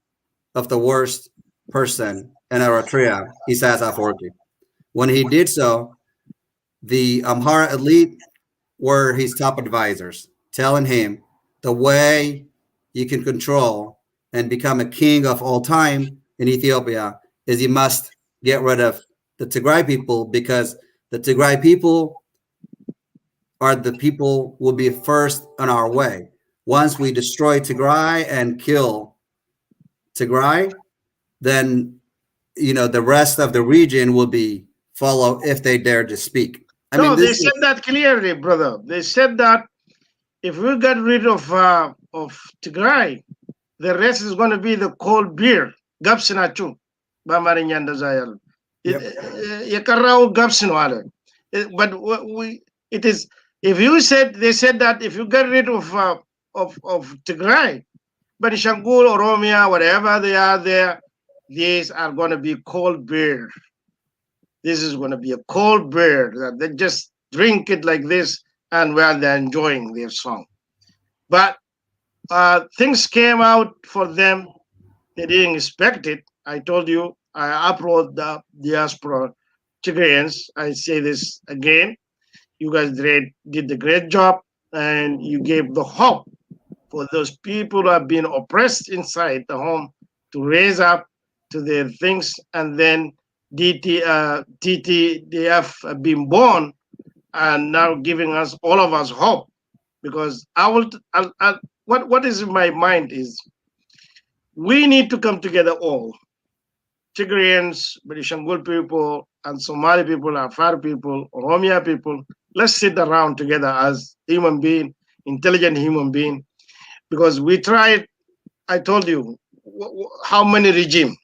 of the worst person in Eritrea, Isaias Afwerki. When he did so, the Amhara elite were his top advisors, telling him the way you can control and become a king of all time in Ethiopia is you must get rid of the Tigray people, because the Tigray people are the people will be first on our way. Once we destroy Tigray and kill Tigray, then the rest of the region will be follow if they dare to speak.
No, they said that clearly, brother. They said that if we get rid of Tigray, the rest is going to be the cold beer. Gabsinachu, Bamarinyanda Zayal. Yakarao Gabsinwale. But it is, if you said, they said that if you get rid of Tigray, but Shangul, Oromia, whatever they are there, these are going to be cold beer. This is going to be a cold beer that they just drink it like this, and while they're enjoying their song. But things came out for them. They didn't expect it. I told you, I upload the diaspora Tigrayans. I say this again. You guys did the great job, and you gave the hope for those people who have been oppressed inside the home to raise up to their things and then TTDF been born and now giving us all of us hope. Because what is in my mind is we need to come together all Tigrayans, Benishangul people, and Somali people, Afar people, Oromia people. Let's sit around together as human being, intelligent human being, because we tried. I told you how many regime,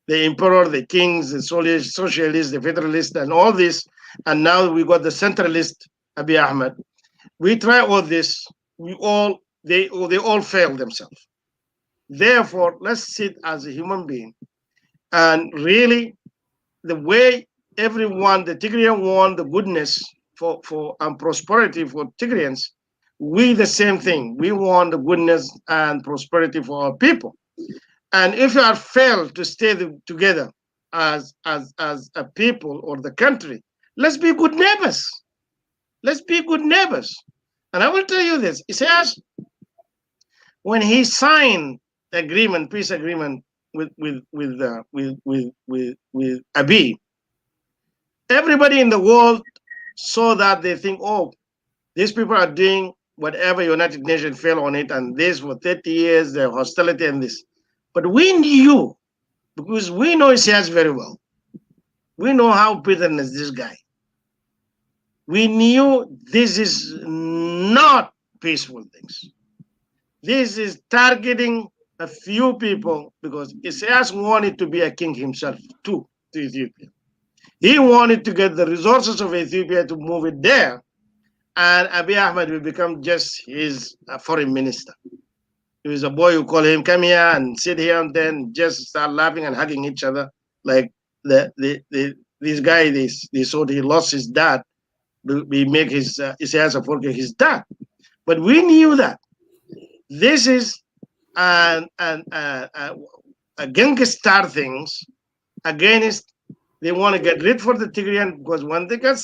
the emperor, the kings, the socialists, the federalists, and all this, and now we got the centralist Abiy Ahmed. We try all this. They all fail themselves. Therefore, let's sit as a human being and really the way everyone, the Tigrayan want the goodness for and prosperity for Tigrayans, we the same thing. We want the goodness and prosperity for our people. And if you are failed to stay together as a people or the country, let's be good neighbors. Let's be good neighbors. And I will tell you this: it says when he signed agreement, peace agreement with Abiy, everybody in the world saw that they think, oh, these people are doing whatever United Nations fell on it, and this for 30 years, the hostility and this. But we knew, because we know Isias very well. We know how bitter is this guy. We knew this is not peaceful things. This is targeting a few people because Isias wanted to be a king himself too to Ethiopia. He wanted to get the resources of Ethiopia to move it there, and Abiy Ahmed will become just his foreign minister. He was a boy who called him, come here and sit here, and then just start laughing and hugging each other like this guy. They thought he lost his dad. We make his Isaias Afwerki his dad, but we knew that this is a gangster things against. They want to get rid for the Tigrayan because when they get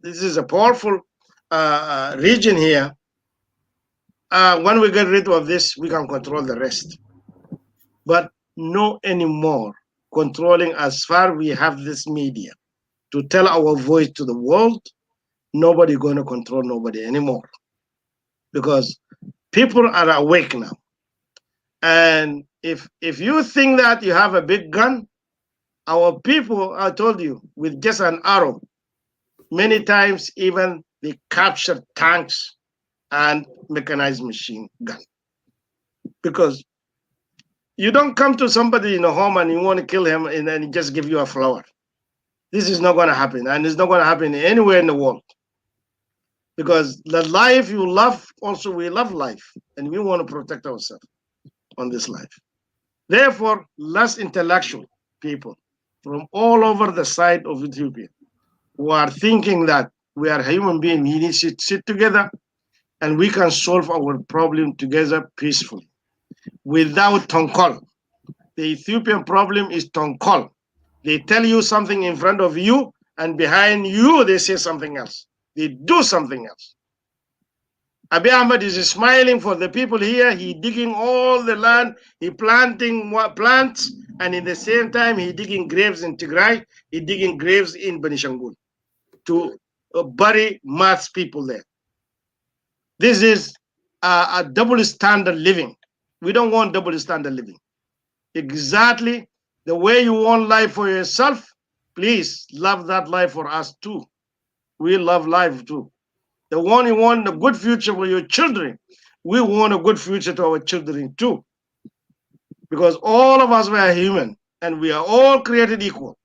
this is a powerful region here. When we get rid of this, we can control the rest. But no anymore controlling as far we have this media to tell our voice to the world. Nobody going to control nobody anymore because people are awake now. And if you think that you have a big gun, our people, I told you, with just an arrow, many times even they capture tanks and mechanized machine gun. Because you don't come to somebody in a home and you want to kill him and then he just give you a flower. This is not going to happen, and it's not going to happen anywhere in the world. Because the life you love, also we love life, and we want to protect ourselves on this life. Therefore, less intellectual people from all over the side of Ethiopia who are thinking that we are human beings, we need to sit together and we can solve our problem together peacefully without tonkol. The Ethiopian problem is tonkol. They tell you something in front of you, and behind you they say something else. They do something else. Abiy Ahmed is smiling for the people here. He digging all the land. He planting plants, and in the same time he digging graves in Tigray. He digging graves in Benishangul to bury mass people there. This is a double standard living. We don't want double standard living. Exactly the way you want life for yourself, please love that life for us too. We love life too. The one you want a good future for your children, we want a good future to our children too. Because all of us were human and we are all created equal.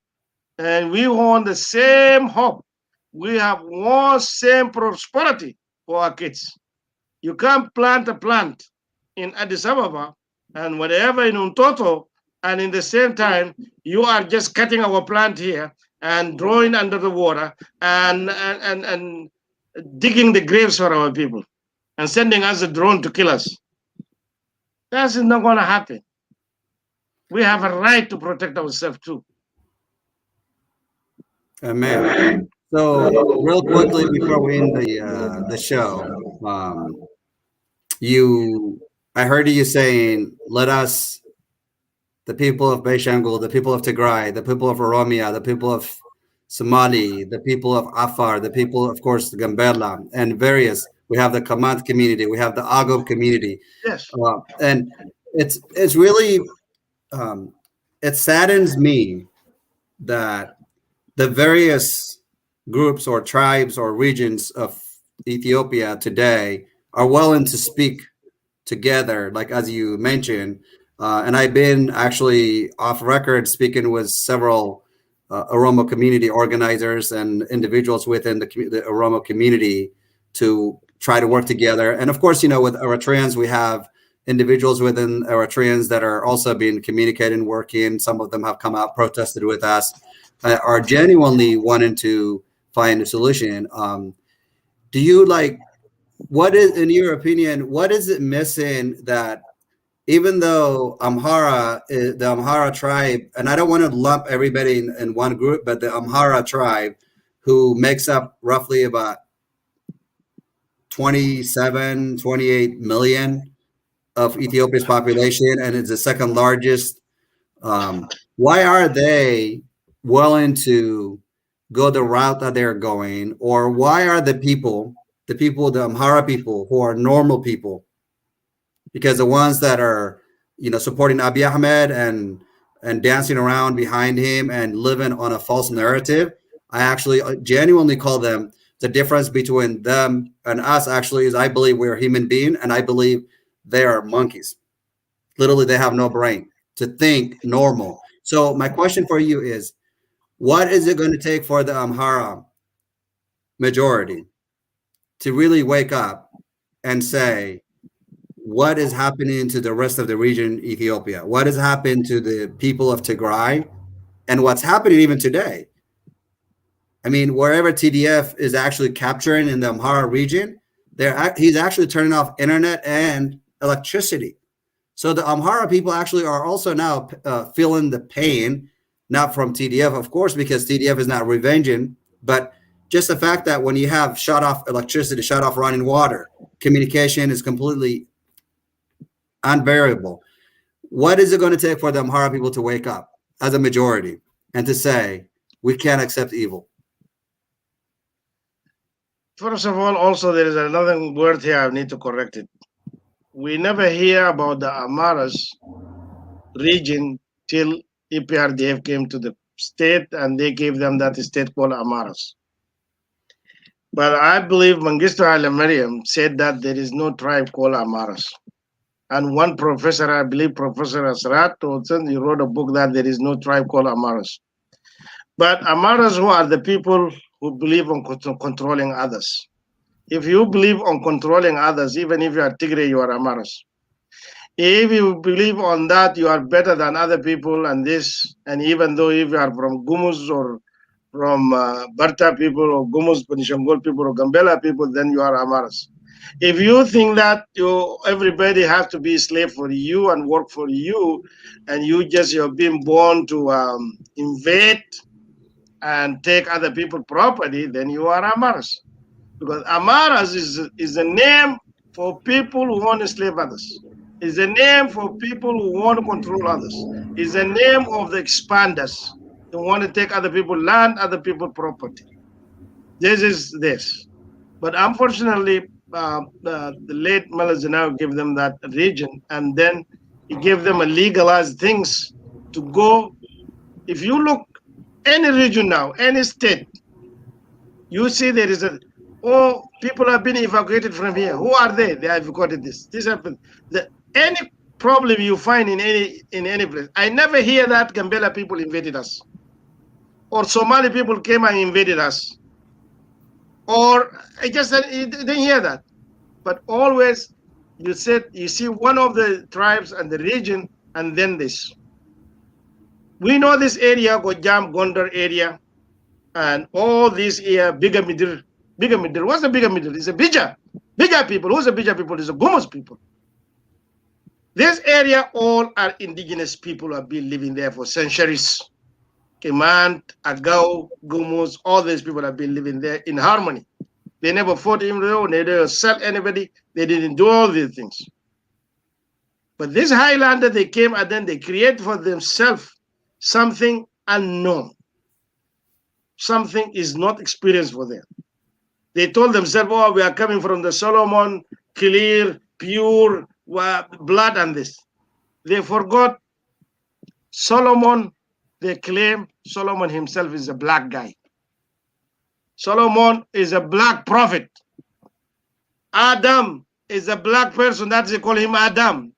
And we want the same hope. We have one same prosperity for our kids. You can't plant a plant in Addis Ababa and whatever in Umtoto, and in the same time, you are just cutting our plant here and drawing under the water and digging the graves for our people and sending us a drone to kill us. That's not going to happen. We have a right to protect ourselves too.
Amen. So, real quickly before we end the show, you, I heard you saying, let us the people of Benshangul, the people of Tigray, the people of Oromia, the people of Somali, the people of Afar, the people, of course, the Gambela, and various. We have the Kamant community, we have the Agop community,
Yes.
and it's really it saddens me that the various groups or tribes or regions of Ethiopia today are willing to speak together, like as you mentioned. And I've been actually off record speaking with several Oromo community organizers and individuals within the Oromo community to try to work together. And of course, with Eritreans, we have individuals within Eritreans that are also being communicating, working. Some of them have come out, protested with us, are genuinely wanting to find a solution. Do you what is, in your opinion, what is it missing that even though the Amhara tribe, and I don't want to lump everybody in one group, but the Amhara tribe, who makes up roughly about 27, 28 million of Ethiopia's population, and it's the second largest. Why are they willing to go the route that they're going, or why are the Amhara people who are normal people, because the ones that are, supporting Abiy Ahmed and dancing around behind him and living on a false narrative, I actually genuinely call them, the difference between them and us actually is I believe we're human beings, and I believe they are monkeys. Literally, they have no brain to think normal. So my question for you is, what is it going to take for the Amhara majority to really wake up and say, what is happening to the rest of the region, Ethiopia? What has happened to the people of Tigray? And what's happening even today? I mean, wherever TDF is actually capturing in the Amhara region, he's actually turning off internet and electricity. So the Amhara people actually are also now feeling the pain, not from TDF, of course, because TDF is not revenging, but just the fact that when you have shut off electricity, shut off running water, communication is completely unbearable. What is it going to take for the Amhara people to wake up as a majority and to say, we can't accept evil?
First of all, also there is another word here I need to correct it. We never hear about the Amaras region till EPRDF came to the state and they gave them that state called Amaras. But I believe Mengistu Haile Mariam said that there is no tribe called Amaras. And one professor, I believe Professor Asrat, he wrote a book that there is no tribe called Amaras. But Amaras, who are the people who believe on controlling others. If you believe on controlling others, even if you are Tigray, you are Amaras. If you believe on that, you are better than other people and this, and even though if you are from Gumus or from Barta people or Gumus, Benishangul people or Gambela people, then you are Amaras. If you think that everybody has to be a slave for you and work for you, and you're being born to invade and take other people's property, then you are Amaras. Because Amaras is a name for people who want to slave others. It's a name for people who want to control others. It's a name of the expanders who want to take other people's land, other people's property. This is this. But unfortunately, the late Malazanao gave them that region, and then he gave them a legalized things to go. If you look any region now, any state, you see there is people have been evacuated from here. Who are they? They have evacuated this. This happened. Any problem you find in any place, I never hear that Gambela people invaded us, or Somali people came and invaded us, or I just didn't hear that. But always you see one of the tribes and the region, and then this. We know this area, Gojam, Gondar area, and all these here, bigger middle. What's the bigger middle? It's a Bija people. Who's the Bija people? It's the Gumus people. This area, all are indigenous people who have been living there for centuries. Kemant, Agao, Gumus, all these people have been living there in harmony. They never fought him, they didn't sell anybody, they didn't do all these things. But this Highlander, they came and then they create for themselves something unknown. Something is not experienced for them. They told themselves, oh, we are coming from the Solomon, clear, pure blood and this. They forgot Solomon. They claim Solomon himself is a black guy. Solomon is a black prophet. Adam is a black person. That's they call him Adam.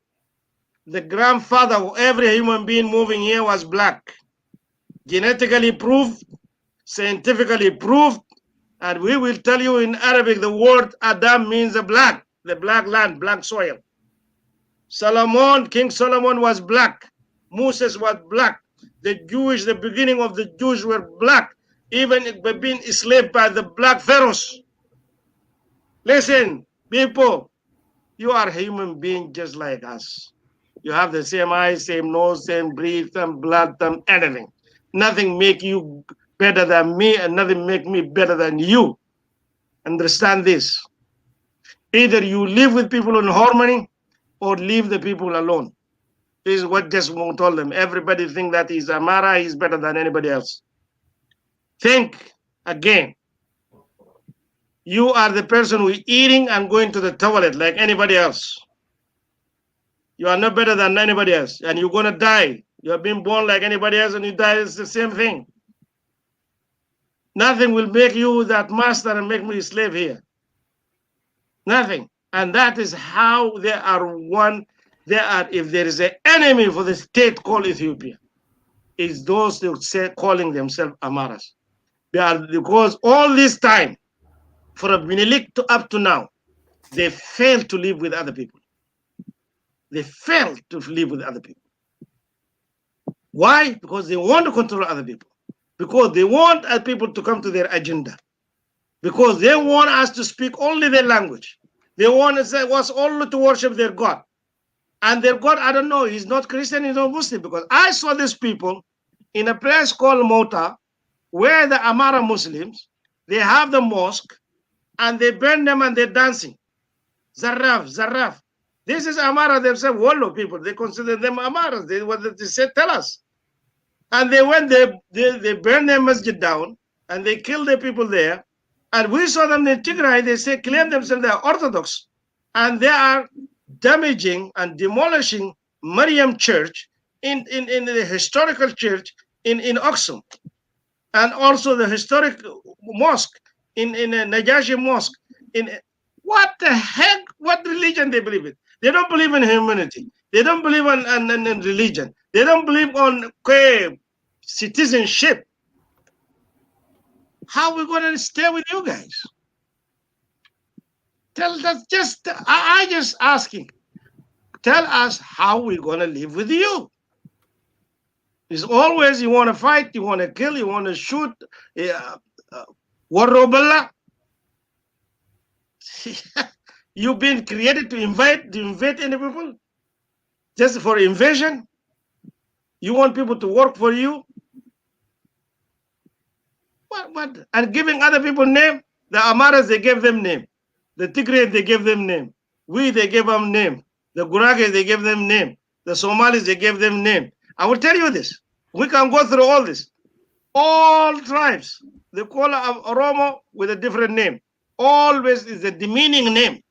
The grandfather of every human being moving here was black. Genetically proved, scientifically proved, and we will tell you in Arabic the word Adam means a black, the black land, black soil. Solomon, King Solomon was black. Moses was black. The beginning of the Jews were black, even being enslaved by the black pharaohs. Listen, people, you are human beings just like us. You have the same eyes, same nose, same breath, same blood, same anything. Nothing make you better than me, and nothing make me better than you. Understand this. Either you live with people in harmony or leave the people alone. This is what just told them. Everybody think that he's Amara, he's better than anybody else. Think again. You are the person who is eating and going to the toilet like anybody else. You are not better than anybody else, and you're going to die. You have been born like anybody else, and you die. It's the same thing. Nothing will make you that master and make me a slave here. Nothing. And that is how they are one. They are, if there is an enemy for the state called Ethiopia, is those who say calling themselves Amaras. They are, because all this time, from Menelik to up to now, they failed to live with other people. They failed to live with other people. Why? Because they want to control other people. Because they want other people to come to their agenda. Because they want us to speak only their language. They want us only to worship their God. And their God, I don't know, he's not Christian, he's not Muslim. Because I saw these people in a place called Mota, where the Amara Muslims, they have the mosque, and they burn them and they're dancing. Zarraf, Zarraf. This is Amara themselves, Wallo people. They consider them Amaras. What they said, tell us. And they went, they burned their masjid down, and they killed the people there. And we saw them in Tigray, they say, claim themselves they are Orthodox. And they are damaging and demolishing Mariam Church in the historical church in Aksum. And also the historic mosque in Najashi Mosque. What the heck? What religion they believe in? They don't believe in humanity. They don't believe in religion. They don't believe on citizenship. How are we going to stay with you guys? Tell us, I just asking. Tell us how we're going to live with you. It's always you want to fight, you want to kill, you want to shoot. Warrobala. You've been created to invade any people just for invasion. You want people to work for you. What? And giving other people name. The Amaras, they gave them name. The Tigray, they gave them name. They gave them name. The Gurage, they gave them name. The Somalis, they gave them name. I will tell you this. We can go through all this. All tribes, they call Oromo with a different name. Always is a demeaning name.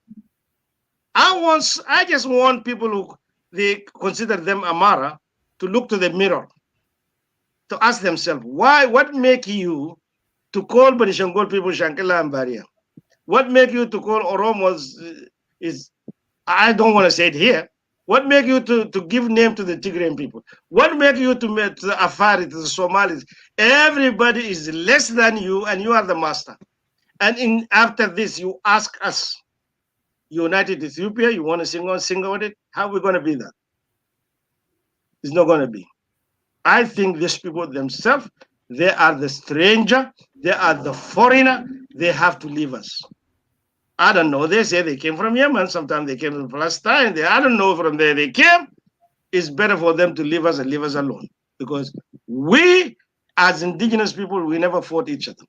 I just want people who they consider them Amara to look to the mirror, to ask themselves, what make you to call Benishangol people Shankela and Baria? What make you to call Oromos is, I don't want to say it here. What make you to give name to the Tigrayan people? What make you to the Afari, to the Somalis? Everybody is less than you, and you are the master. And after this, you ask us, United Ethiopia, you want to sing on it? How are we going to be that? It's not going to be. I think these people themselves, they are the stranger, they are the foreigner, they have to leave us. I don't know. They say they came from Yemen. Sometimes they came from Palestine. I don't know from there they came. It's better for them to leave us and leave us alone. Because we, as indigenous people, we never fought each other.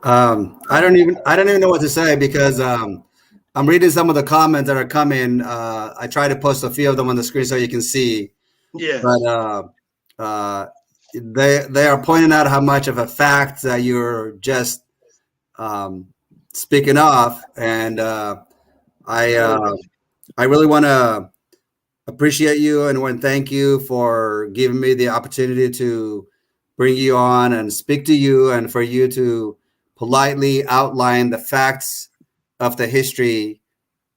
I don't even know what to say because I'm reading some of the comments that are coming. I try to post a few of them on the screen so you can see, but
Yes.
uh, they are pointing out how much of a fact that you're just um, speaking of, and I uh,
Absolutely.
I really want to appreciate you and want to thank you for giving me the opportunity to bring you on and speak to you and for you to politely outline the facts of the history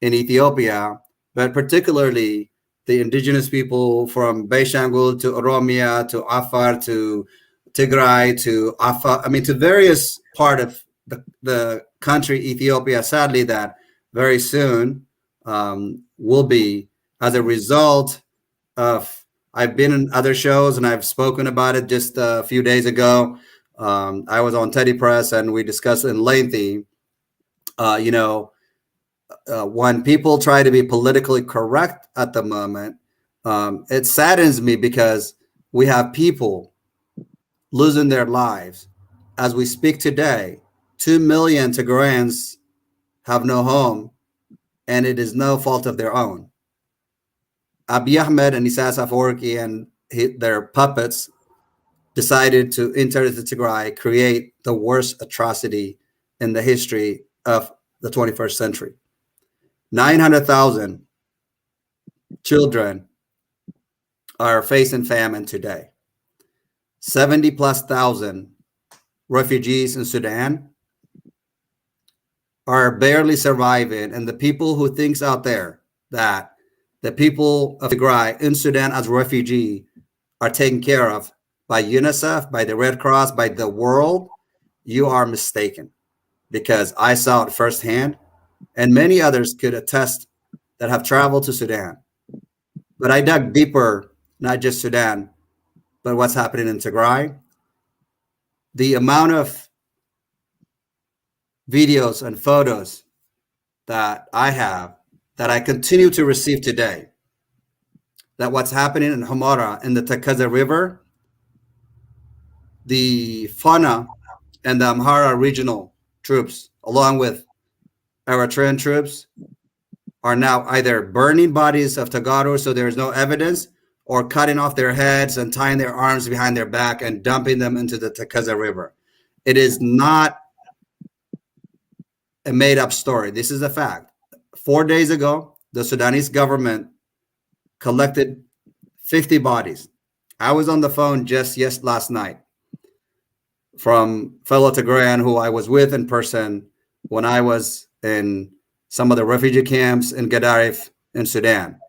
in Ethiopia, but particularly the indigenous people from Beshangul to Oromia to Afar to Tigray to Afar, I mean, to various part of the country, Ethiopia, sadly, that very soon will be as a result of, I've been in other shows and I've spoken about it just a few days ago. I was on Teddy Press and we discussed it in lengthy. You know, when people try to be politically correct at the moment, it saddens me because we have people losing their lives. As we speak today, 2 million Tigrayans have no home, and it is no fault of their own. Abiy Ahmed and Isaias Afwerki and their puppets decided to enter the Tigray, create the worst atrocity in the history of the 21st century. 900,000 children are facing famine today. 70 plus thousand refugees in Sudan are barely surviving. And the people who thinks out there that the people of Tigray in Sudan as refugee are taken care of by UNICEF, by the Red Cross, by the world, you are mistaken because I saw it firsthand and many others could attest that have traveled to Sudan. But I dug deeper, not just Sudan, but what's happening in Tigray. The amount of videos and photos that I have that I continue to receive today, that what's happening in Hamara in the Takaza River, the Fana and the Amhara regional troops, along with Eritrean troops, are now either burning bodies of Tagaro so there is no evidence, or cutting off their heads and tying their arms behind their back and dumping them into the Takaza River. It is not a made up story. This is a fact. 4 days ago, the Sudanese government collected 50 bodies. I was on the phone just last night from fellow Tigrayan who I was with in person when I was in some of the refugee camps in Gadarif in Sudan.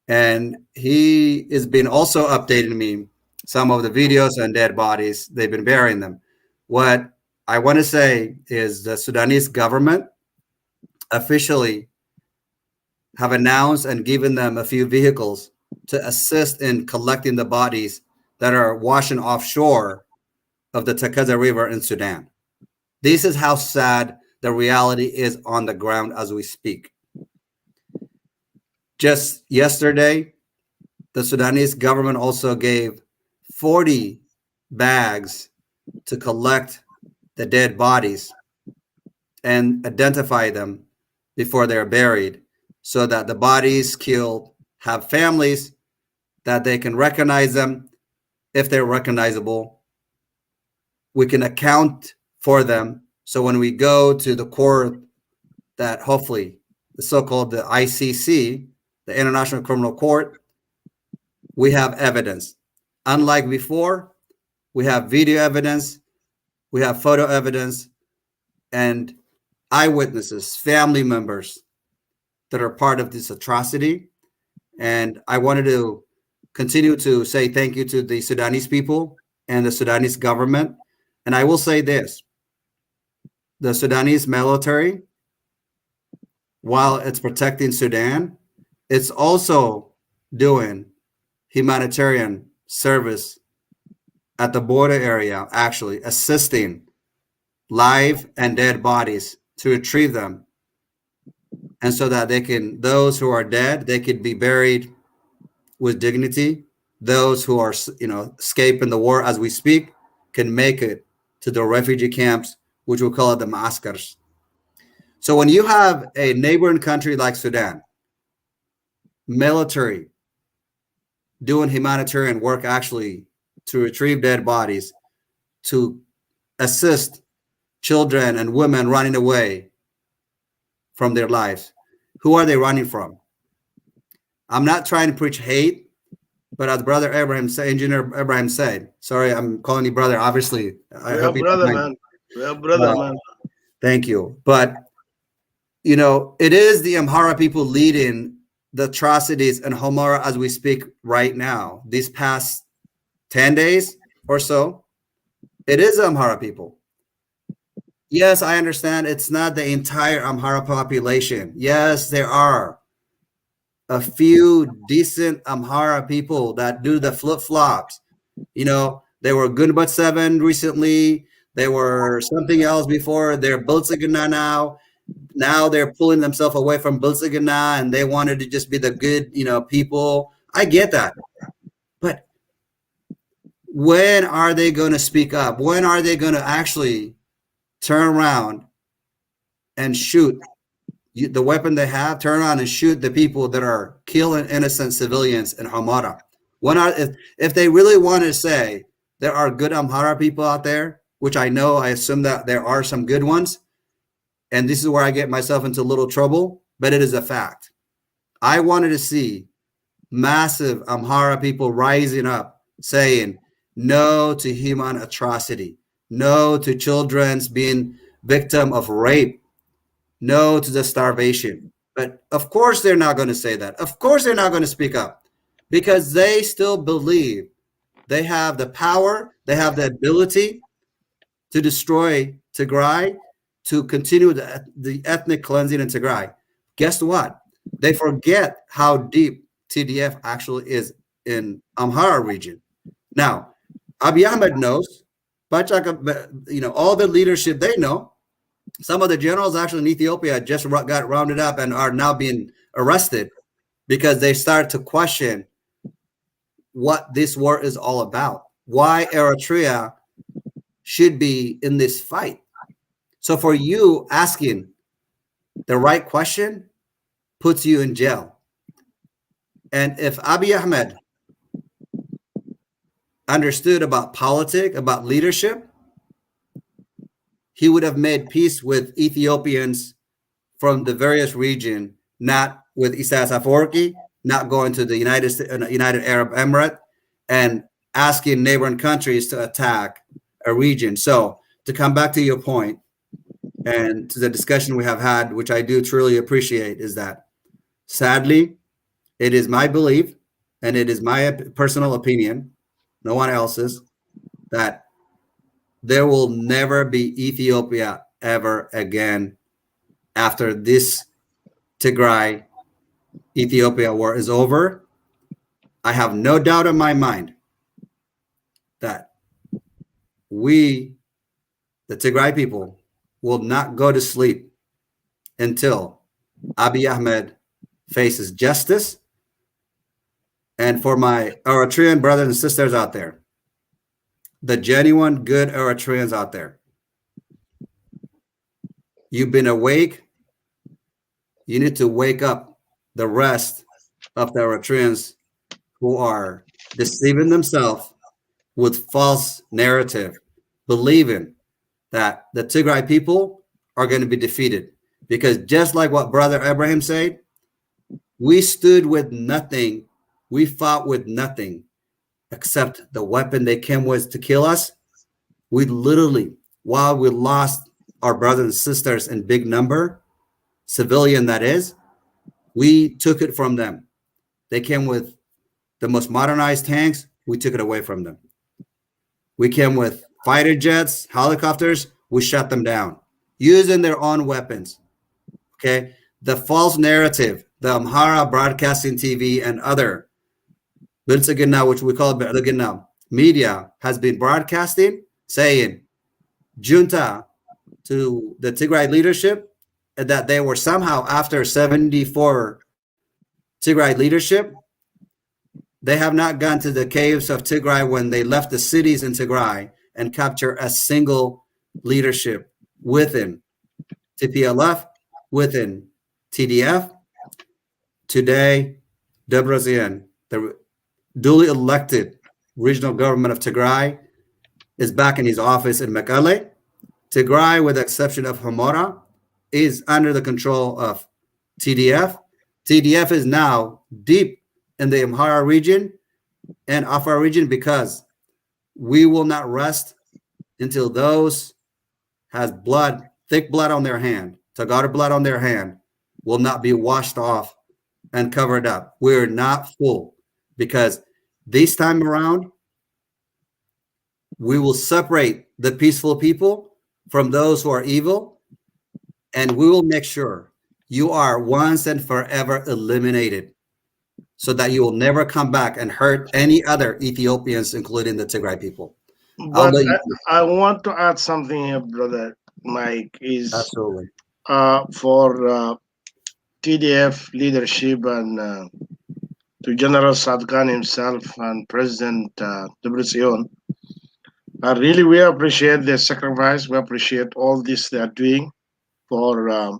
And he has been also updating me some of the videos and dead bodies. They've been burying them. What I want to say is the Sudanese government officially have announced and given them a few vehicles to assist in collecting the bodies that are washing offshore of the Takaza River in Sudan. This is how sad the reality is on the ground as we speak. Just yesterday, the Sudanese government also gave 40 bags to collect the dead bodies and identify them before they're buried so that the bodies killed have families that they can recognize them if they're recognizable. We can account for them. So when we go to the court that hopefully the so-called the ICC, the International Criminal Court, we have evidence. Unlike before, we have video evidence, we have photo evidence, and eyewitnesses, family members that are part of this atrocity. And I wanted to continue to say thank you to the Sudanese people and the Sudanese government. And I will say this, the Sudanese military, while it's protecting Sudan, it's also doing humanitarian service at the border area, actually assisting live and dead bodies to retrieve them. And so that they can, those who are dead, they could be buried with dignity. Those who are, escaping the war as we speak can make it to the refugee camps which we call it the maaskars. So when you have a neighboring country like Sudan, military doing humanitarian work actually to retrieve dead bodies, to assist children and women running away from their lives, who are they running from? I'm not trying to preach hate, but as Brother Abraham said, Engineer Abraham said, sorry, I'm calling you brother, obviously. I
We are
hope you don't
brother,
mind.
man. We are brother, man.
Thank you. But, you know, it is the Amhara people leading the atrocities in Homa as we speak right now. These past 10 days or so, it is the Amhara people. Yes, I understand it's not the entire Amhara population. Yes, there are a few decent Amhara people that do the flip-flops. You know, they were Gunbat 7 recently. They were something else before. They're Biltzigana now. Now they're pulling themselves away from Biltzigana and they wanted to just be the good, you know, people. I get that. But when are they going to speak up? When are they going to actually turn around and shoot the weapon they have, turn around and shoot the people that are killing innocent civilians in Hamara? When are, if they really want to say there are good Amhara people out there, which I know, I assume that there are some good ones, and this is where I get myself into a little trouble, but it is a fact. I wanted to see massive Amhara people rising up saying no to human atrocity, no to children's being victim of rape, no to the starvation. But of course they're not going to say that. Of course they're not going to speak up because they still believe they have the power, they have the ability to destroy Tigray, to continue the ethnic cleansing in Tigray. Guess what? They forget how deep TDF actually is in Amhara region. Now, Abiy Ahmed knows, you know, all the leadership, they know. Some of the generals actually in Ethiopia just got rounded up and are now being arrested because they start to question what this war is all about, why Eritrea should be in this fight. So for you, asking the right question puts you in jail. And if Abiy Ahmed understood about politics, about leadership, he would have made peace with Ethiopians from the various region, not with Isaias Afwerki, not going to the United Arab Emirates and asking neighboring countries to attack a region. So to come back to your point and to the discussion we have had, which I do truly appreciate, is that sadly, it is my belief and it is my personal opinion, no one else's, that there will never be Ethiopia ever again after this Tigray Ethiopia war is over. I have no doubt in my mind that we, the Tigray people, will not go to sleep until Abiy Ahmed faces justice. And for my Eritrean brothers and sisters out there, the genuine good Eritreans out there, you've been awake. You need to wake up the rest of the Eritreans who are deceiving themselves with false narrative, believing that the Tigray people are going to be defeated. Because just like what Brother Abraham said, we stood with nothing. We fought with nothing except the weapon they came with to kill us. We literally, while we lost our brothers and sisters in big number, civilian that is, we took it from them. They came with the most modernized tanks. We took it away from them. We came with fighter jets, helicopters. We shut them down using their own weapons. Okay. The false narrative, the Amhara Broadcasting TV and other Biltzigana, which we call Biltzigana media, has been broadcasting saying junta to the Tigray leadership that they were somehow after 74 Tigray leadership. They have not gone to the caves of Tigray when they left the cities in Tigray and captured a single leadership within TPLF, within TDF. Today, Debrecen, the duly elected regional government of Tigray, is back in his office in Mekelle. Tigray, with the exception of Hamora, is under the control of TDF. TDF is now deep in the Amhara region and Afar region because we will not rest until those has blood, thick blood on their hand, Tagada blood on their hand, will not be washed off and covered up. We're not full because this time around, we will separate the peaceful people from those who are evil, and we will make sure you are once and forever eliminated so that you will never come back and hurt any other Ethiopians, including the Tigray people. I'll
But
let you.
I want to add something here, brother Mike, is
Absolutely.
for TDF leadership and to General Sadkan himself and President Debrecen. Really, we appreciate their sacrifice. We appreciate all this they are doing for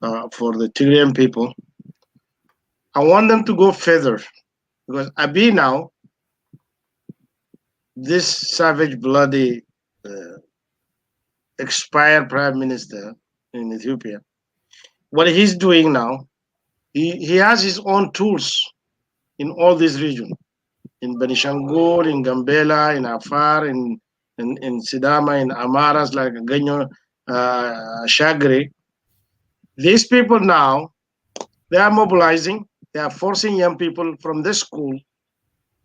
the Tigrayan people. I want them to go further because Abiy now, this savage, bloody, expired prime minister in Ethiopia, what he's doing now, he has his own tools in all this region, in Benishangul, in Gambela, in Afar, in Sidama, in Amaras like Ganyo, Shagri. These people now, they are mobilizing, they are forcing young people from this school.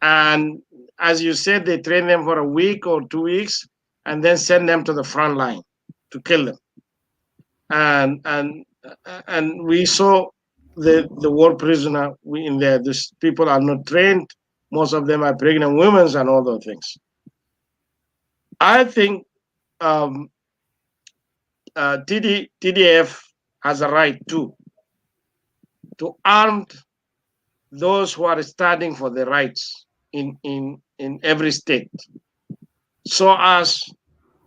And as you said, they train them for a week or 2 weeks and then send them to the front line to kill them. And we saw the war prisoner in there. These people are not trained. Most of them are pregnant women and all those things. I think TDF has a right to arm those who are standing for the rights in every state, so as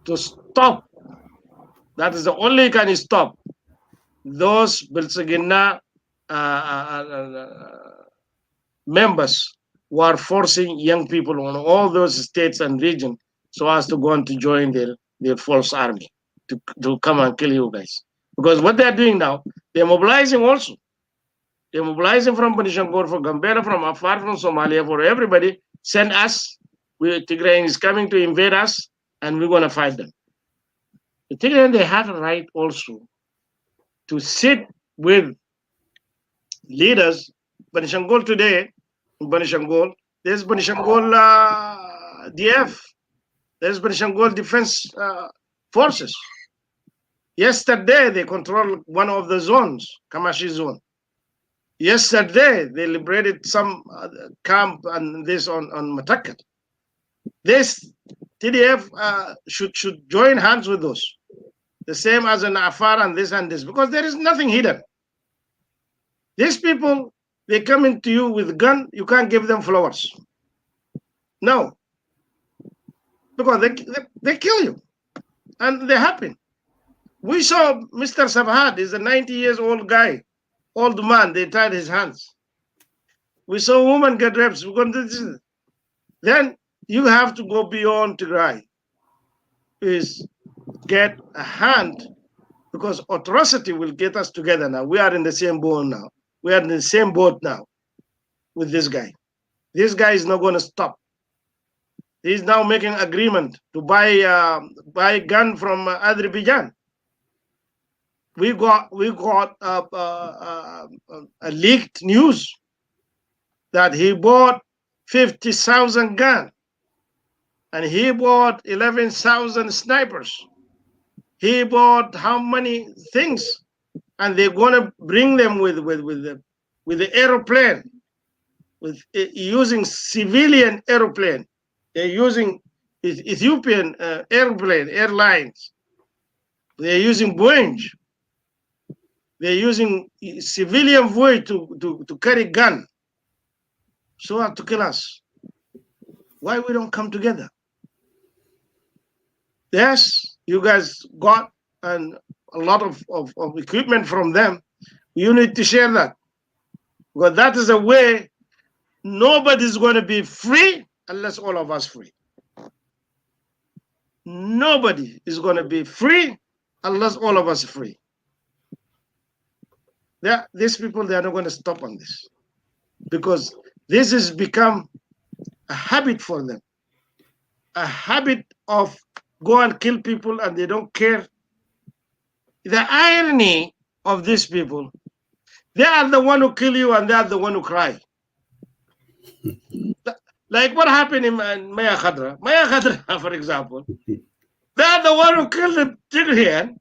to stop. That is the only can stop those Bilsagina members who are forcing young people on all those states and regions so as to go on to join their false army to come and kill you guys. Because what they're doing now, they're mobilizing also. They're mobilizing from Benishangul, from Gambela, from Afar, from Somalia, for everybody. Send us. Tigray is coming to invade us, and we're going to fight them. The Tigray, they have a right also to sit with leaders. Benishangul today, in Benishangul, there's Benishangul DF, there's Benishangul Defense Forces. Yesterday, they controlled one of the zones, Kamashi zone. Yesterday, they liberated some camp and this on Matakat. This TDF should join hands with those. The same as in Afar and this, because there is nothing hidden. These people, they come into you with a gun, you can't give them flowers. No. Because they kill you. And they happen. We saw Mr. Sabhat is a 90 years old guy, old man, they tied his hands. We saw a woman get raped. Then you have to go beyond Tigray, is get a hand, because atrocity will get us together now. We are in the same boat now. We are in the same boat now with this guy. This guy is not going to stop. He's now making agreement to buy gun from Azerbaijan. We got a leaked news that he bought 50,000 guns, and he bought 11,000 snipers. He bought how many things, and they're gonna bring them with the aeroplane, with using civilian aeroplane. They're using Ethiopian airlines. They're using Boeing. They're using civilian voyage to carry gun, so as to kill us. Why we don't come together? Yes, you guys got and a lot of equipment from them, you need to share that. Because that is a way nobody's going to be free unless all of us free. Nobody is going to be free unless all of us are free. These people, they are not going to stop on this because this has become a habit for them, a habit of go and kill people and they don't care. The irony of these people, they are the one who kill you and they are the one who cry. Like what happened in Maya Khadra. Maya Khadra, for example, they are the one who killed the Tigrayan,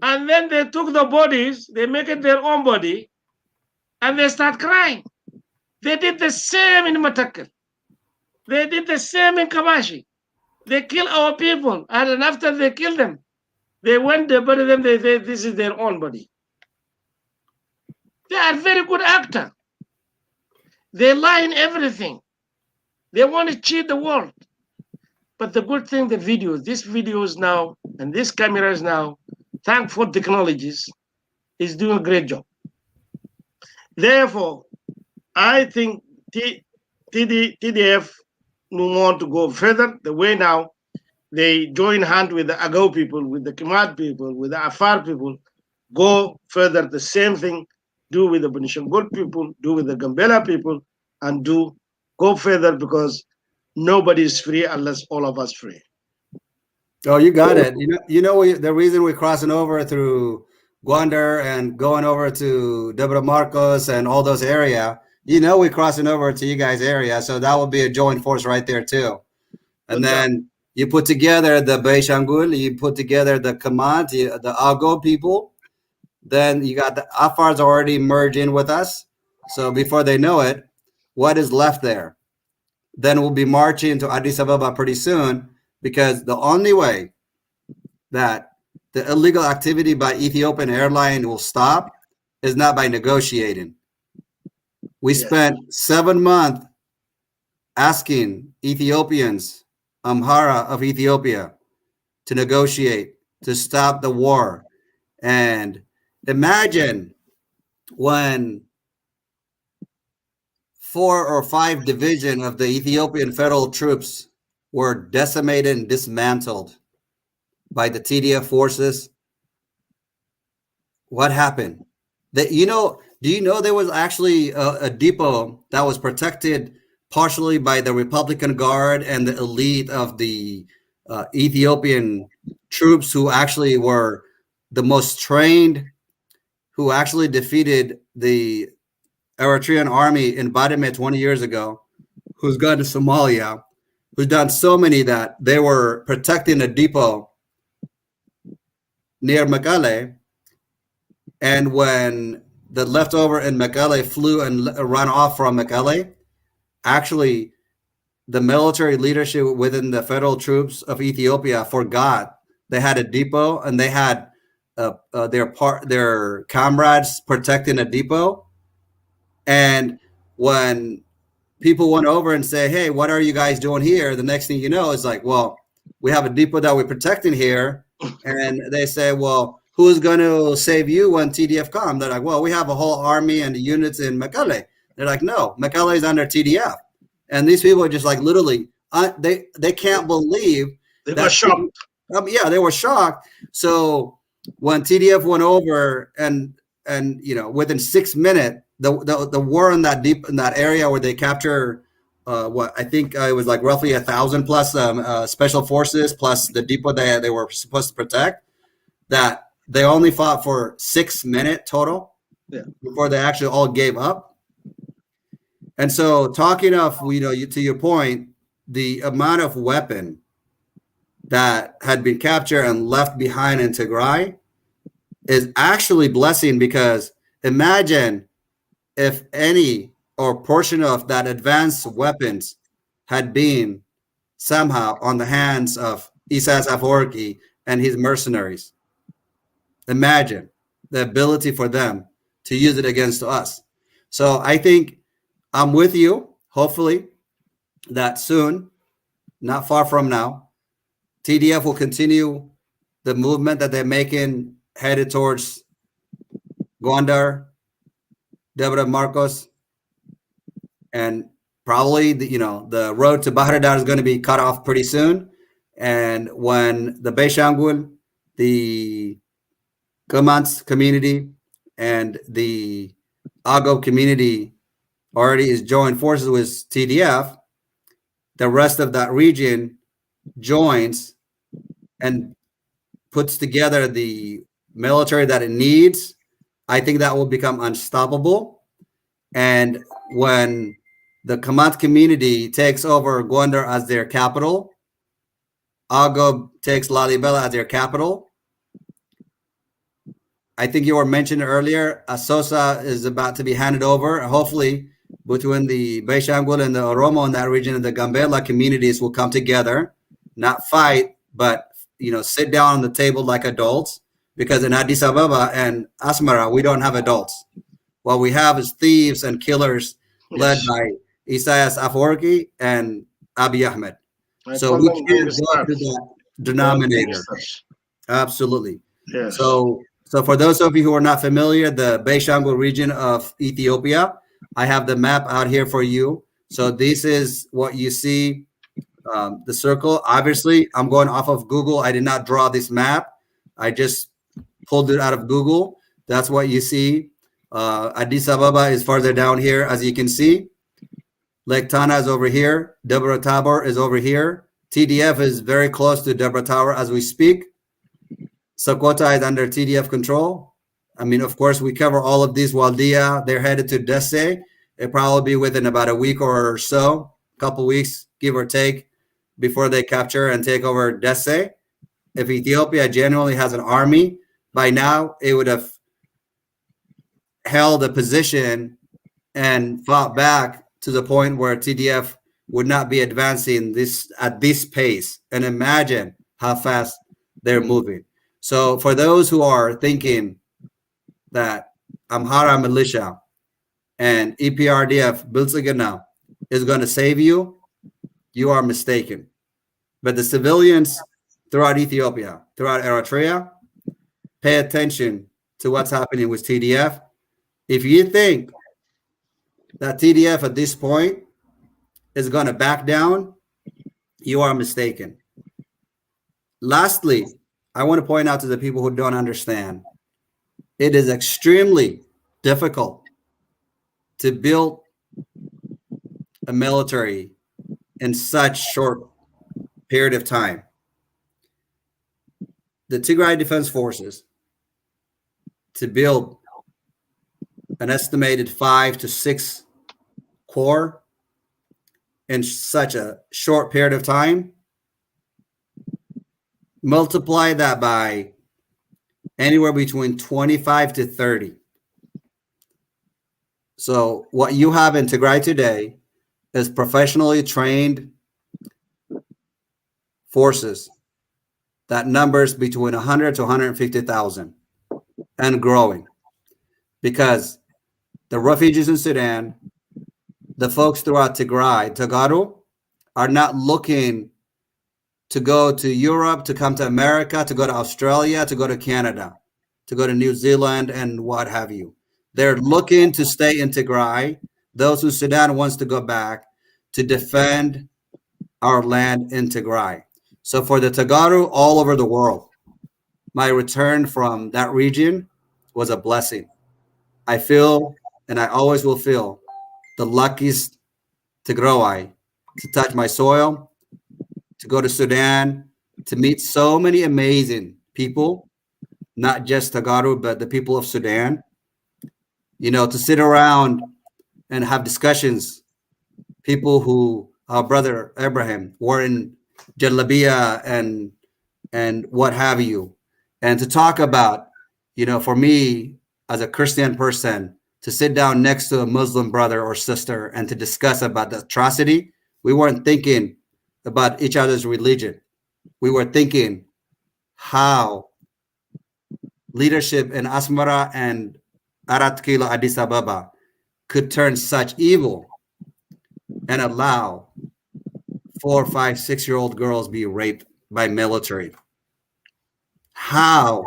and then they took the bodies, they make it their own body, and they start crying. They did the same in Matakal. They did the same in Kamashi. They kill our people, and then after they kill them, they went, they bury them, this is their own body. They are very good actor. They lie in everything. They want to cheat the world. But the good thing, the videos, these videos now, and these cameras now, thankful technologies, is doing a great job. Therefore, I think TDF want to go further. The way now they join hand with the Agau people, with the Kimat people, with the Afar people, go further. The same thing do with the Benishangul people, do with the Gambela people, and go further because nobody is free unless all of us free.
Oh, you got it. The reason we're crossing over through Guandar and going over to Debre Marcos and all those area. We're crossing over to you guys' area, so that would be a joint force right there too. And then you put together the Benishangul, you put together the Kamat, the Ago people. Then you got the Afars already merged in with us. So before they know it, what is left there? Then we'll be marching to Addis Ababa pretty soon, because the only way that the illegal activity by Ethiopian airline will stop is not by negotiating. We spent 7 months asking Ethiopians, Amhara of Ethiopia, to negotiate, to stop the war. And imagine when 4 or 5 divisions of the Ethiopian federal troops were decimated and dismantled by the TDF forces. What happened? Do you know there was actually a depot that was protected partially by the Republican Guard and the elite of the Ethiopian troops, who actually were the most trained, who actually defeated the Eritrean army in Badame 20 years ago, who's gone to Somalia, who's done so many that they were protecting a depot near Mekelle. And when the leftover in Mekelle flew and ran off from Mekelle, actually the military leadership within the federal troops of Ethiopia forgot they had a depot, and they had their comrades protecting a depot. And when people went over and say, "Hey, what are you guys doing here?" The next thing you know is like, "Well, we have a depot that we're protecting here." And they say, "Well, who's going to save you when TDF come?" They're like, "Well, we have a whole army and units in Mekelle." They're like, "No, Mekelle is under TDF." And these people are just like, literally, they can't believe.
They were shocked.
Yeah, they were shocked. So when TDF went over and within 6 minutes, the war in that area where they capture what I think it was like roughly 1,000 plus special forces plus the depot they were supposed to protect, that they only fought for 6 minutes total before they actually all gave up. And so, talking of to your point, the amount of weapon that had been captured and left behind in Tigray is actually blessing, because imagine if any or portion of that advanced weapons had been somehow on the hands of Isaias Afwerki and his mercenaries. Imagine the ability for them to use it against us. So I think I'm with you. Hopefully that soon, not far from now, TDF will continue the movement that they're making headed towards Gondar, Debre Marcos, and probably the road to Bahradar is going to be cut off pretty soon. And when the Beishangul, the Kamans community, and the Ago community already is joined forces with TDF, the rest of that region joins and puts together the military that it needs. I think that will become unstoppable. And when the Kamat community takes over Gondar as their capital, Ago takes Lalibela as their capital. I think you were mentioned earlier, Asosa is about to be handed over. Hopefully, between the Beishangul and the Oromo in that region and the Gambela communities will come together, not fight, but sit down on the table like adults. Because in Addis Ababa and Asmara, we don't have adults. What we have is thieves and killers led by Isaias Afwerki and Abiy Ahmed. So we can't go to that denominator. Absolutely.
Yes.
So for those of you who are not familiar, the Beishangul region of Ethiopia, I have the map out here for you. So this is what you see, the circle. Obviously, I'm going off of Google. I did not draw this map. I just pulled it out of Google. That's what you see. Addis Ababa is farther down here, as you can see. Lake Tana is over here. Debre Tabor is over here. TDF is very close to Debre Tabor as we speak. Sokoto is under TDF control. I mean, of course, we cover all of these. Waldia, they're headed to Desse. It'll probably be within about a week or so, a couple weeks, give or take, before they capture and take over Desse. If Ethiopia genuinely has an army, by now it would have held a position and fought back to the point where TDF would not be advancing at this pace. And imagine how fast they're moving. So for those who are thinking that Amhara militia and EPRDF Biltzigana is going to save you, you are mistaken. But the civilians throughout Ethiopia, throughout Eritrea, pay attention to what's happening with TDF. If you think that TDF at this point is going to back down, you are mistaken. Lastly, I want to point out to the people who don't understand, it is extremely difficult to build a military in such short period of time. The Tigray Defense Forces, to build an estimated 5 to 6 corps in such a short period of time, multiply that by anywhere between 25 to 30. So what you have in Tigray today is professionally trained forces that numbers between 100 to 150,000 and growing, because the refugees in Sudan, the folks throughout Tigray, Tagaru, are not looking to go to Europe, to come to America, to go to Australia, to go to Canada, to go to New Zealand, and what have you. They're looking to stay in Tigray. Those in Sudan wants to go back to defend our land in Tigray. So for the Tagaru all over the world, my return from that region was a blessing. I feel, and I always will feel, the luckiest Tigray to touch my soil, to go to Sudan, to meet so many amazing people, not just Tagaru, but the people of Sudan. To sit around and have discussions. People who, our brother Abraham, were in Jalabia and what have you. And to talk about, for me as a Christian person, to sit down next to a Muslim brother or sister and to discuss about the atrocity, we weren't thinking about each other's religion. We were thinking how leadership in Asmara and Arat Kilo Addis Ababa could turn such evil and allow 4, 5, 6-year-old girls be raped by military. how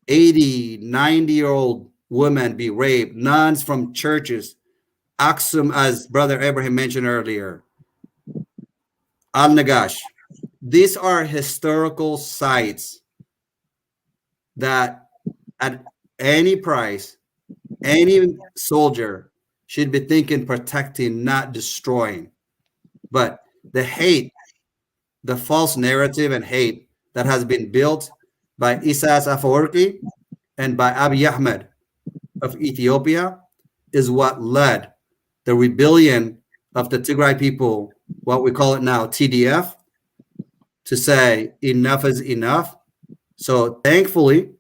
80, 90-year-old women be raped, nuns from churches, Aksum, as Brother Abraham mentioned earlier, Al Nagash. These are historical sites that at any price, any soldier should be thinking protecting, not destroying. But the hate, the false narrative and hate that has been built by Isaias Afwerki and by Abiy Ahmed of Ethiopia is what led the rebellion of the Tigray people, what we call it now TDF, to say enough is enough. So thankfully,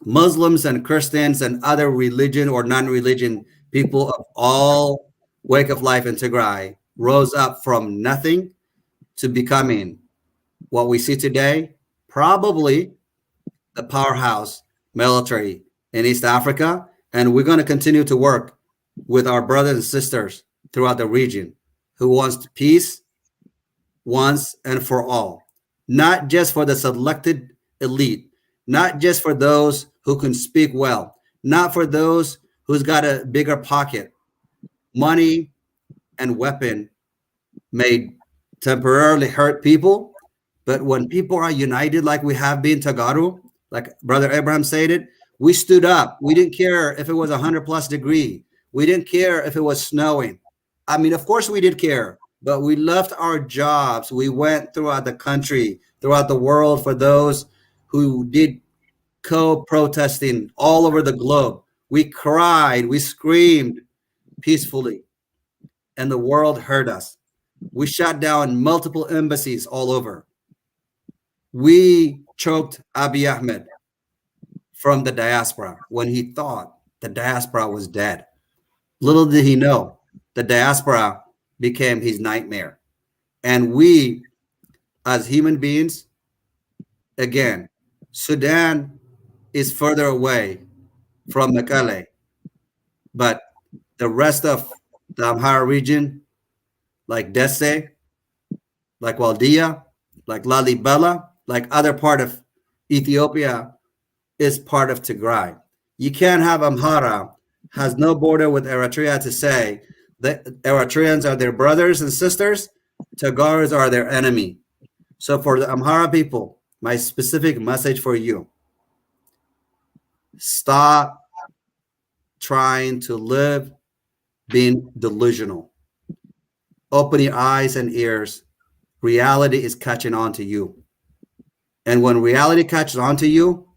Muslims and Christians and other religion or non-religion people of all wake of life in Tigray rose up from nothing to becoming what we see today, probably the powerhouse military in East Africa. And we're going to continue to work with our brothers and sisters throughout the region who wants peace once and for all, not just for the selected elite, not just for those who can speak well, not for those who's got a bigger pocket. Money and weapon may temporarily hurt people, but when people are united like we have been Tagaru, like Brother Abraham said it, we stood up. We didn't care if it was 100+ degree. We didn't care if it was snowing. I mean, of course we did care, but we left our jobs. We went throughout the country, throughout the world for those who did co-protesting all over the globe. We cried, we screamed peacefully, and the world heard us. We shut down multiple embassies all over. We choked Abiy Ahmed from the diaspora when he thought the diaspora was dead. Little did he know the diaspora became his nightmare. And we, as human beings, again, Sudan is further away from Mekelle, but the rest of the Amhara region, like Desse, like Waldia, like Lalibela, like other part of Ethiopia, is part of Tigray. You can't have Amhara has no border with Eritrea to say that Eritreans are their brothers and sisters, Tagars are their enemy. So for the Amhara people, my specific message for you, stop trying to live being delusional. Open your eyes and ears. Reality is catching on to you. And when reality catches on to you,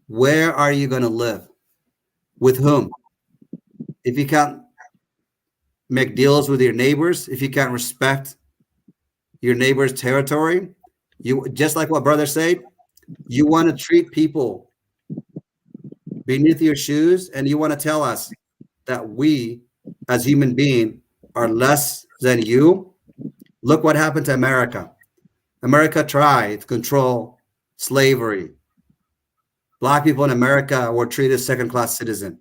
where are you going to live? With whom? If you can't make deals with your neighbors, if you can't respect your neighbor's territory, you just like what brother said, you want to treat people beneath your shoes, and you want to tell us that we as human beings are less than you. Look what happened to America. America tried to control slavery. Black people in America were treated as second-class citizens.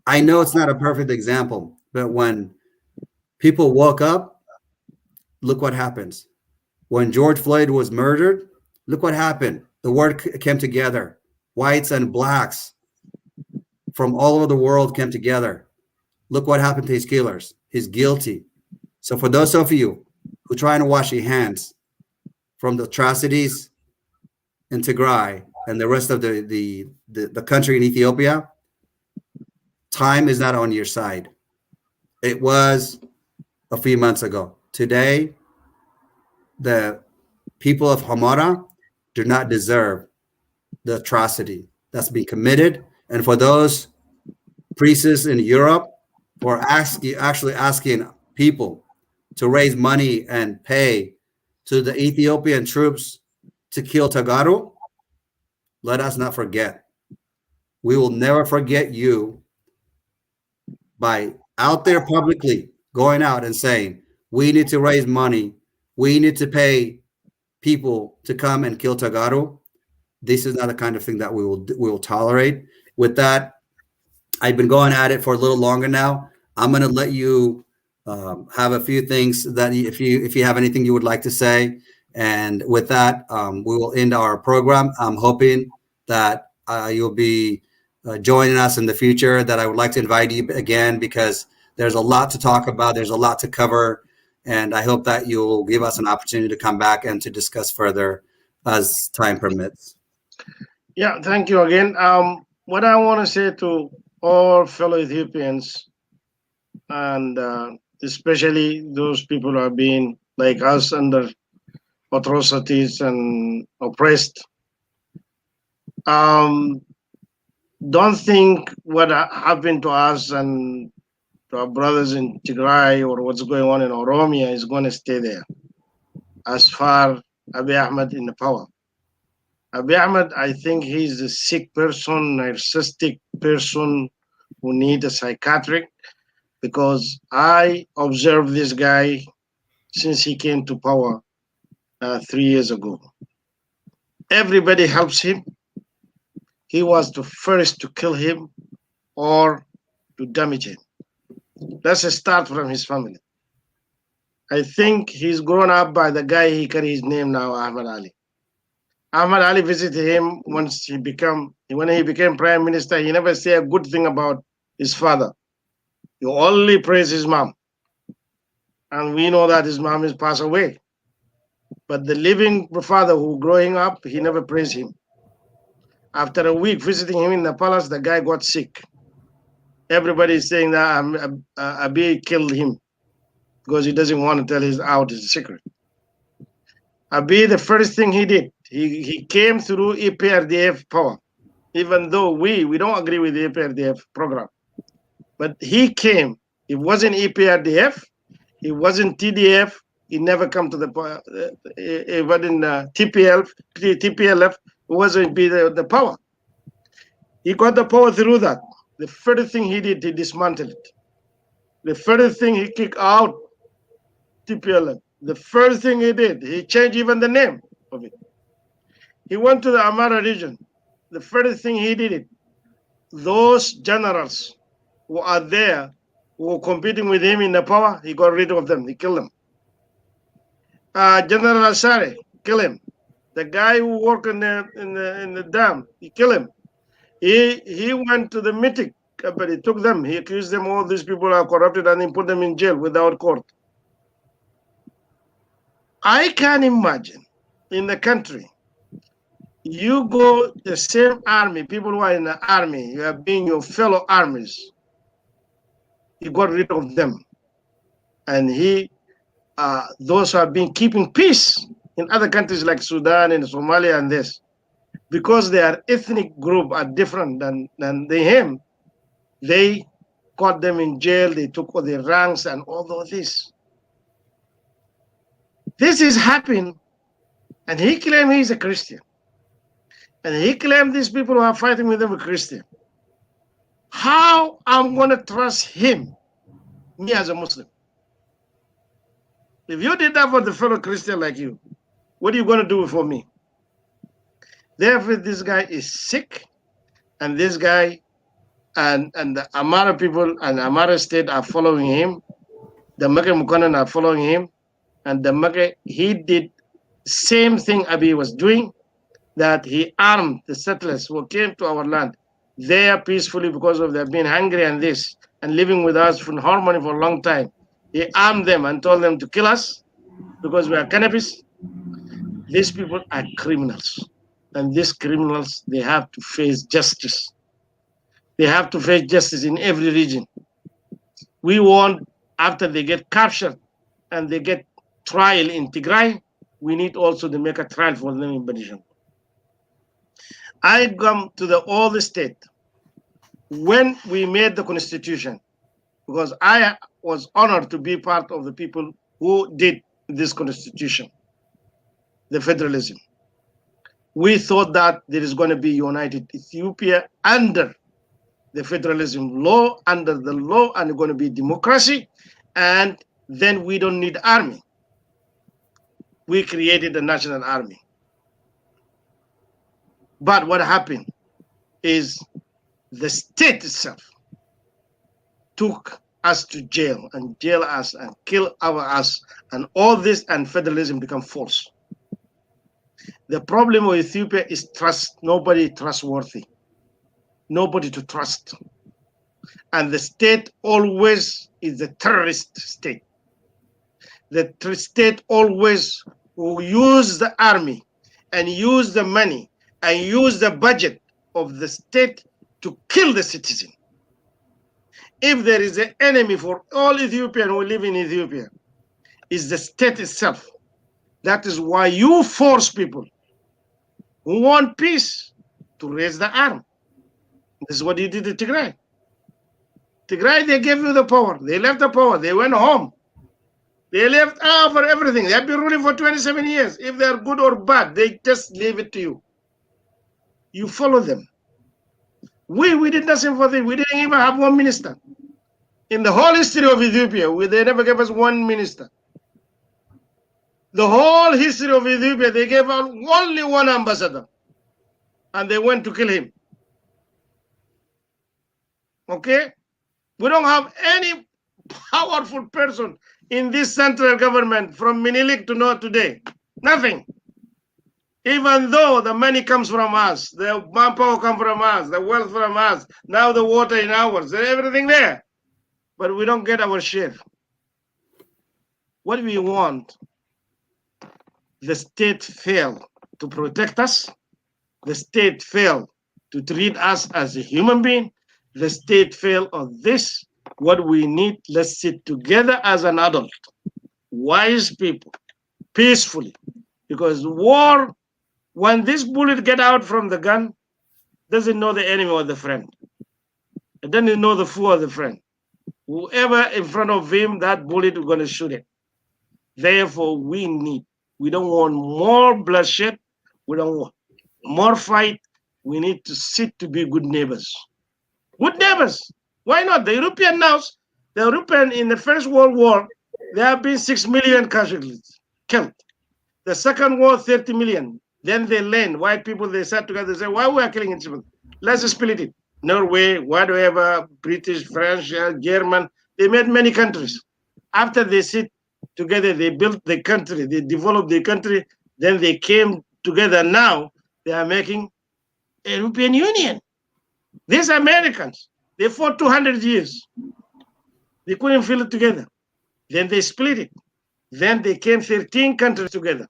I know it's not a perfect example, but when people woke up, look what happens. When George Floyd was murdered, look what happened. The word came together. Whites and blacks from all over the world came together. Look what happened to his killers. He's guilty. So for those of you who try to wash your hands from the atrocities in Tigray and the rest of the country in Ethiopia, time is not on your side. It was a few months ago. Today, the people of Hamara do not deserve the atrocity that's been committed. And for those priests in Europe who are actually asking people to raise money and pay to the Ethiopian troops to kill Tagaru, let us not forget. We will never forget you by out there publicly going out and saying, we need to raise money. We need to pay people to come and kill Tagaru. This is not the kind of thing that we will tolerate. With that, I've been going at it for a little longer now. I'm going to let you have a few things that if you have anything you would like to say, And with that, we will end our program. I'm hoping that you'll be joining us in the future, that I would like to invite you again, because there's a lot to talk about. There's a lot to cover. And I hope that you'll give us an opportunity to come back and to discuss further as time permits.
Yeah, thank you again. What I want to say to all fellow Ethiopians, and especially those people who are being like us under atrocities and oppressed, don't think what happened to us and to our brothers in Tigray or what's going on in Oromia is going to stay there as far Abiy Ahmed in the power. Abiy Ahmed, I think he's a sick person, narcissistic person who need a psychiatric, because I observed this guy since he came to power 3 years ago. Everybody helps him. He was the first to kill him or to damage him. Let's start from his family. I think he's grown up by the guy he carries his name now, Ahmed Ali. Ahmed Ali visited him once when he became prime minister. He never said a good thing about his father. He only praised his mom. And we know that his mom has passed away. But the living father who growing up, he never praised him. After a week visiting him in the palace, the guy got sick. Everybody is saying that Abiy killed him because he doesn't want to tell his secret. Abiy, the first thing he did, he came through EPRDF power, even though we don't agree with the EPRDF program. But he came. It wasn't EPRDF. It wasn't TDF. He never come to the even in TPLF. It wasn't be the power. He got the power through that. The first thing he did, he dismantled it. The first thing he kicked out TPLF. The first thing he did, he changed even the name of it. He went to the Amara region. The first thing he did it. Those generals who are there, who were competing with him in the power, he got rid of them. He killed them. General Asare, kill him. The guy who worked in the dam, he killed him. He went to the meeting, but he took them. He accused them, all these people are corrupted, and he put them in jail without court. I can imagine in the country, you go the same army, people who are in the army, you have been your fellow armies. He got rid of them. And those who have been keeping peace in other countries like Sudan and Somalia and this, because their ethnic group are different than him, they caught them in jail, they took all their ranks and all of this. This is happening, and he claimed he's a Christian. And he claimed these people who are fighting with him are Christian. How I'm going to trust him, me as a Muslim? If you did that for the fellow Christian like you, what are you going to do for me? Therefore, this guy is sick, and this guy and the Amara people and Amara state are following him. The Maka Mukonnen are following him. And the Maka, he did same thing Abiy was doing, that he armed the settlers who came to our land there peacefully because of their being hungry and this, and living with us in harmony for a long time. He armed them and told them to kill us because we are cannabis. These people are criminals. And these criminals, they have to face justice. They have to face justice in every region. We want, after they get captured and they get trial in Tigray, we need also to make a trial for them in Benishangul. I come to all the state when we made the constitution, because I was honored to be part of the people who did this constitution, the federalism. We thought that there is going to be united Ethiopia under the federalism law, under the law, and going to be democracy, and then we don't need army. We created a national army. But what happened is the state itself took us to jail and jail us and kill us, and all this, and federalism become false. The problem with Ethiopia is trust. Nobody trustworthy. Nobody to trust. And the state always is a terrorist state. The state always will use the army and use the money and use the budget of the state to kill the citizen. If there is an enemy for all Ethiopians who live in Ethiopia, is the state itself. That is why you force people who want peace to raise the arm. This is what you did to Tigray. Tigray, they gave you the power. They left the power. They went home. They left for everything. They have been ruling for 27 years. If they are good or bad, they just leave it to you. You follow them. We did nothing for them. We didn't even have one minister. In the whole history of Ethiopia, they never gave us one minister. The whole history of Ethiopia, they gave out only one ambassador. And they went to kill him. Okay? We don't have any powerful person in this central government from Minilik to now today. Nothing. Even though the money comes from us, the manpower comes from us, the wealth from us, now the water in ours, everything there. But we don't get our share. What we want, the state failed to protect us. The state failed to treat us as a human being. The state failed on this. What we need, let's sit together as an adult, wise people, peacefully. Because war, when this bullet get out from the gun, doesn't know the enemy or the friend. It doesn't know the foe or the friend. Whoever in front of him, that bullet is going to shoot it. Therefore, we don't want more bloodshed. We don't want more fight. We need to sit to be good neighbors. Good neighbors. Why not? The European in the First World War, there have been 6 million casualties killed. The Second War, 30 million. Then they learned, white people, they sat together, they said, why we are killing each other? Let's split it. Norway, whatever, British, French, German, they made many countries. After they sit together, they built the country, they developed the country, then they came together. Now they are making a European Union. These Americans, they fought 200 years. They couldn't fill it together. Then they split it. Then they came 13 countries together.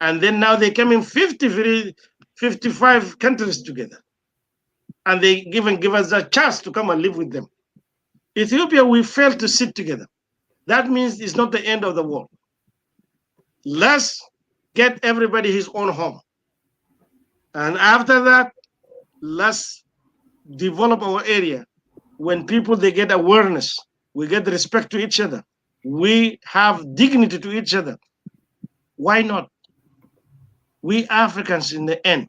And then now they came in 55 countries together. And they even give us a chance to come and live with them. Ethiopia, we failed to sit together. That means it's not the end of the world. Let's get everybody his own home. And after that, let's develop our area. When people, they get awareness, we get respect to each other. We have dignity to each other. Why not? We Africans in the end.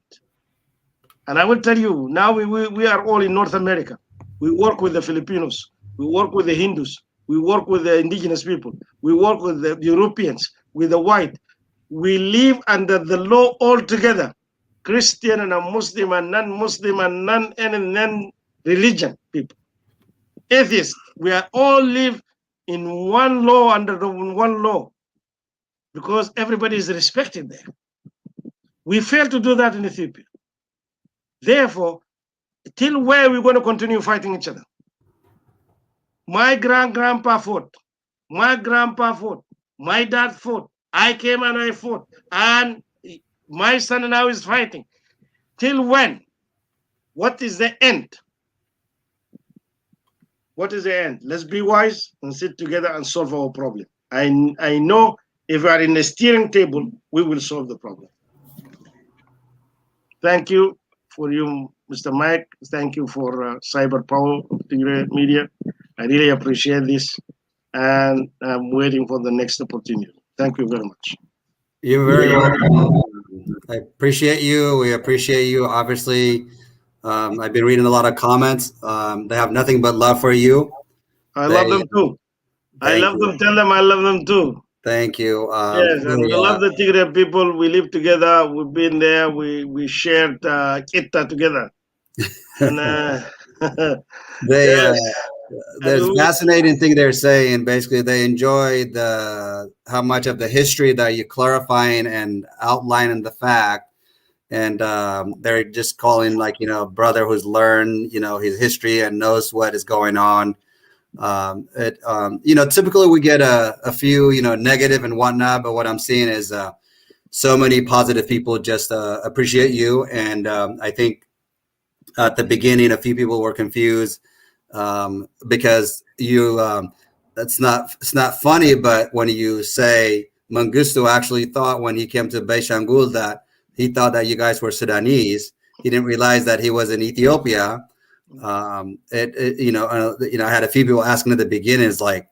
And I will tell you, now we are all in North America. We work with the Filipinos. We work with the Hindus. We work with the indigenous people. We work with the Europeans, with the white. We live under the law all together. Christian and a Muslim and non-Muslim and non-religion people. Atheists, we are all live in one law, under one law, because everybody is respected there. We fail to do that in Ethiopia. Therefore, till where we're going to continue fighting each other? My grandpa fought. My grandpa fought. My dad fought. I came and I fought. And my son now is fighting. Till when? What is the end? What is the end? Let's be wise and sit together and solve our problem. I know if we are in the steering table, we will solve the problem. Thank you for you, Mr. Mike. Thank you for Cyber Power Tigray Media. I really appreciate this, and I'm waiting for the next opportunity. Thank you very much.
You're very welcome. I appreciate you. We appreciate you. Obviously, I've been reading a lot of comments. They have nothing but love for you.
I love them too. I love them. Tell them I love them too.
Thank you.
Yes, and we love the Tigray people. We live together. We've been there. We shared Kita together. And
there's a fascinating thing they're saying. Basically, they enjoy how much of the history that you're clarifying and outlining the fact and they're just calling like brother who's learned his history and knows what is going on. Typically we get a few negative and whatnot, but what I'm seeing is so many positive people just appreciate you, and I think at the beginning a few people were confused because it's not funny, but when you say Mengistu actually thought when he came to Beishangul that he thought that you guys were Sudanese. He didn't realize that he was in Ethiopia. I had a few people asking at the beginning, is like,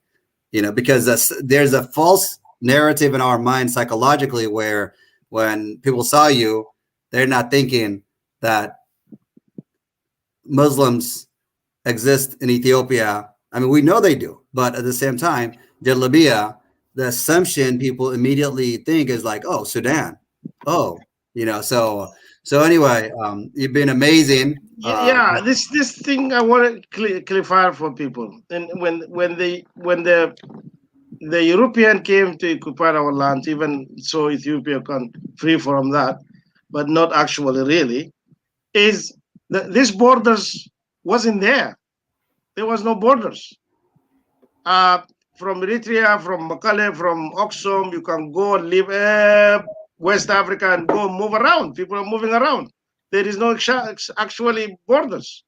because there's a false narrative in our mind psychologically where when people saw you, they're not thinking that Muslims exist in Ethiopia. I mean, we know they do, but at the same time, Jalabia, the assumption people immediately think is like, oh, Sudan. Oh, so anyway, you've been amazing.
Yeah, this thing I want to clarify for people. And when the European came to occupy our land, even so Ethiopia can free from that, but not actually really, is these borders wasn't there. There was no borders. From Eritrea, from Makale, from Oxum, you can go and live West Africa and go move around. People are moving around. There is no actually borders.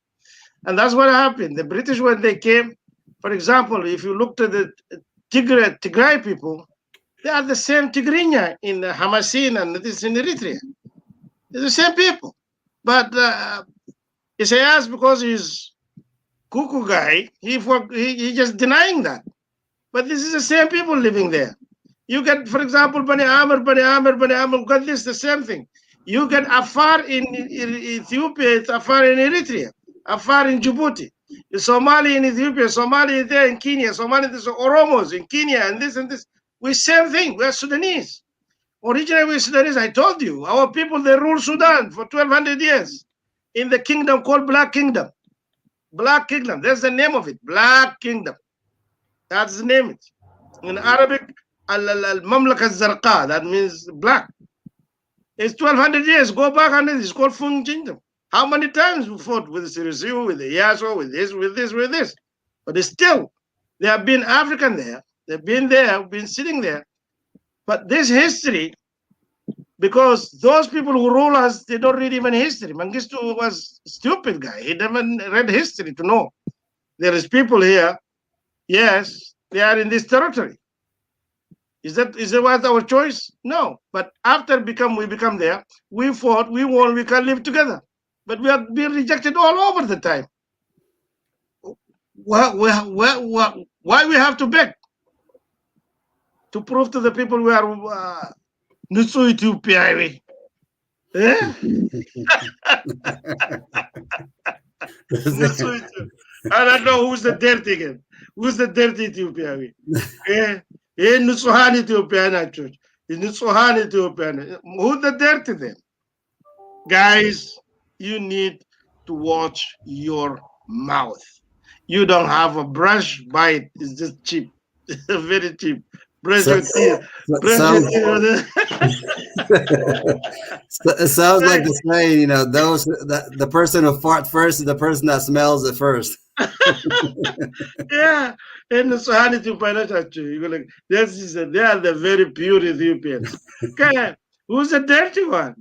And that's what happened. The British, when they came, for example, if you looked at the Tigray people, they are the same Tigrinya in Hamasin and this in Eritrea. They're the same people. But Isaias, because he's cuckoo guy, he just denying that. But this is the same people living there. You get, for example, Bani Amr, got this, the same thing. You get Afar in Ethiopia, it's Afar in Eritrea, Afar in Djibouti, Somali in Ethiopia, Somali there in Kenya, Somali, there's Oromos in Kenya, and this. We same thing, we're Sudanese. Originally we're Sudanese, I told you. Our people, they ruled Sudan for 1,200 years in the kingdom called Black Kingdom. Black Kingdom, that's the name of it, Black Kingdom. That's the name. In Arabic, Al-Mamlaka Zarqa, that means black. It's 1,200 years. Go back and it's called Fung Kingdom. How many times we fought with the Sirisiu, with the Yaso, with this. But it's still, they have been African there. They've been there, been sitting there. But this history, because those people who rule us, they don't read even history. Mengistu was a stupid guy. He never read history to know. There is people here, yes, they are in this territory. Is that what our choice? No. But after we become there, we fought, we won, we can live together. But we are being rejected all over the time. Why we have to beg? To prove to the people we are Nutsu Ethiopia. I don't know who's the dirty again. Who's the dirty Ethiopia? Nutsuhan Ethiopian church. Nutsuhan Ethiopian. Who's the dirty then? Guys, you need to watch your mouth. You don't have a brush, buy it. It's just cheap. Very cheap. Brush your teeth.
It sounds like the saying, the person who fart first is the person that smells it first.
Yeah, and the Sahani to you go like they are the very pure Ethiopians. Okay, who's the dirty one?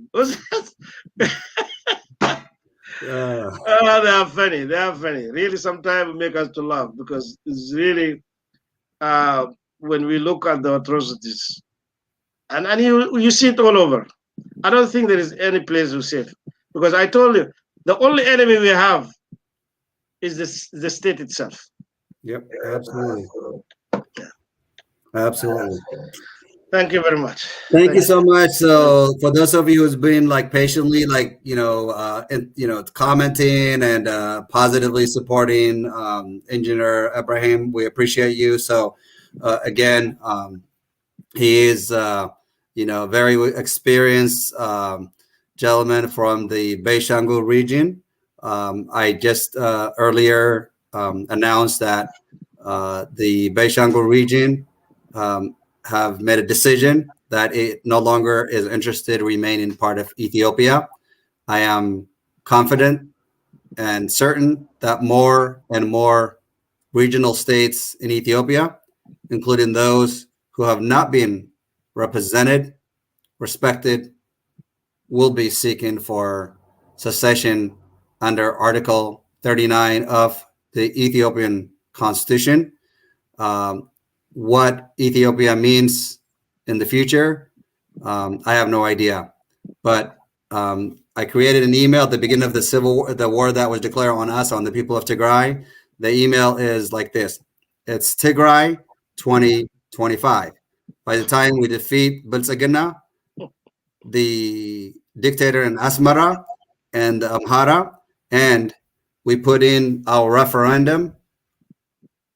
They are funny. They are funny. Really, sometimes make us to laugh because it's really when we look at the atrocities, and you see it all over. I don't think there is any place who's safe because I told you the only enemy we have is the state itself.
Yep, absolutely. Absolutely.
Thank you very much.
Thank you so much. So for those of you who's been patiently commenting and positively supporting Engineer Ibrahim, we appreciate you. So again, he is very experienced gentleman from the Beishangul region. I just earlier announced that the Beishangul region have made a decision that it no longer is interested in remaining part of Ethiopia. I am confident and certain that more and more regional states in Ethiopia, including those who have not been represented, respected, will be seeking for secession under Article 39 of the Ethiopian Constitution. Um, what Ethiopia means in the future, I have no idea. But I created an email at the beginning of the war that was declared on us, on the people of Tigray. The email is like this: it's Tigray 2025. By the time we defeat Biltzagina, the dictator in Asmara and Amhara, and we put in our referendum,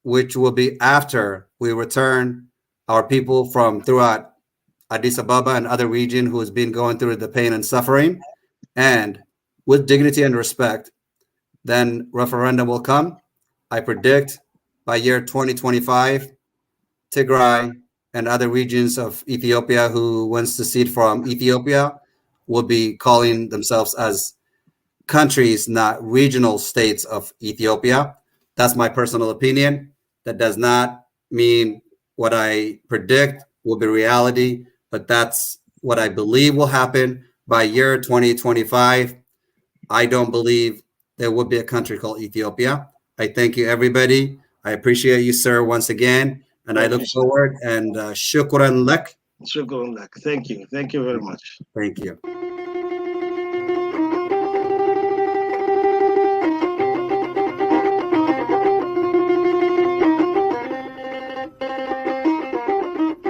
which will be after we return our people from throughout Addis Ababa and other region who has been going through the pain and suffering, and with dignity and respect, then referendum will come. I predict by year 2025, Tigray and other regions of Ethiopia who wants to secede from Ethiopia will be calling themselves as countries, not regional states of Ethiopia. That's my personal opinion. That does not mean what I predict will be reality, but that's what I believe will happen by year 2025. I don't believe there will be a country called Ethiopia. I thank you, everybody. I appreciate you, sir, once again, and I
Thank
look
you, sir.
forward and shukran lak.
Shukran lak. Thank you. Thank you very much.
Thank you.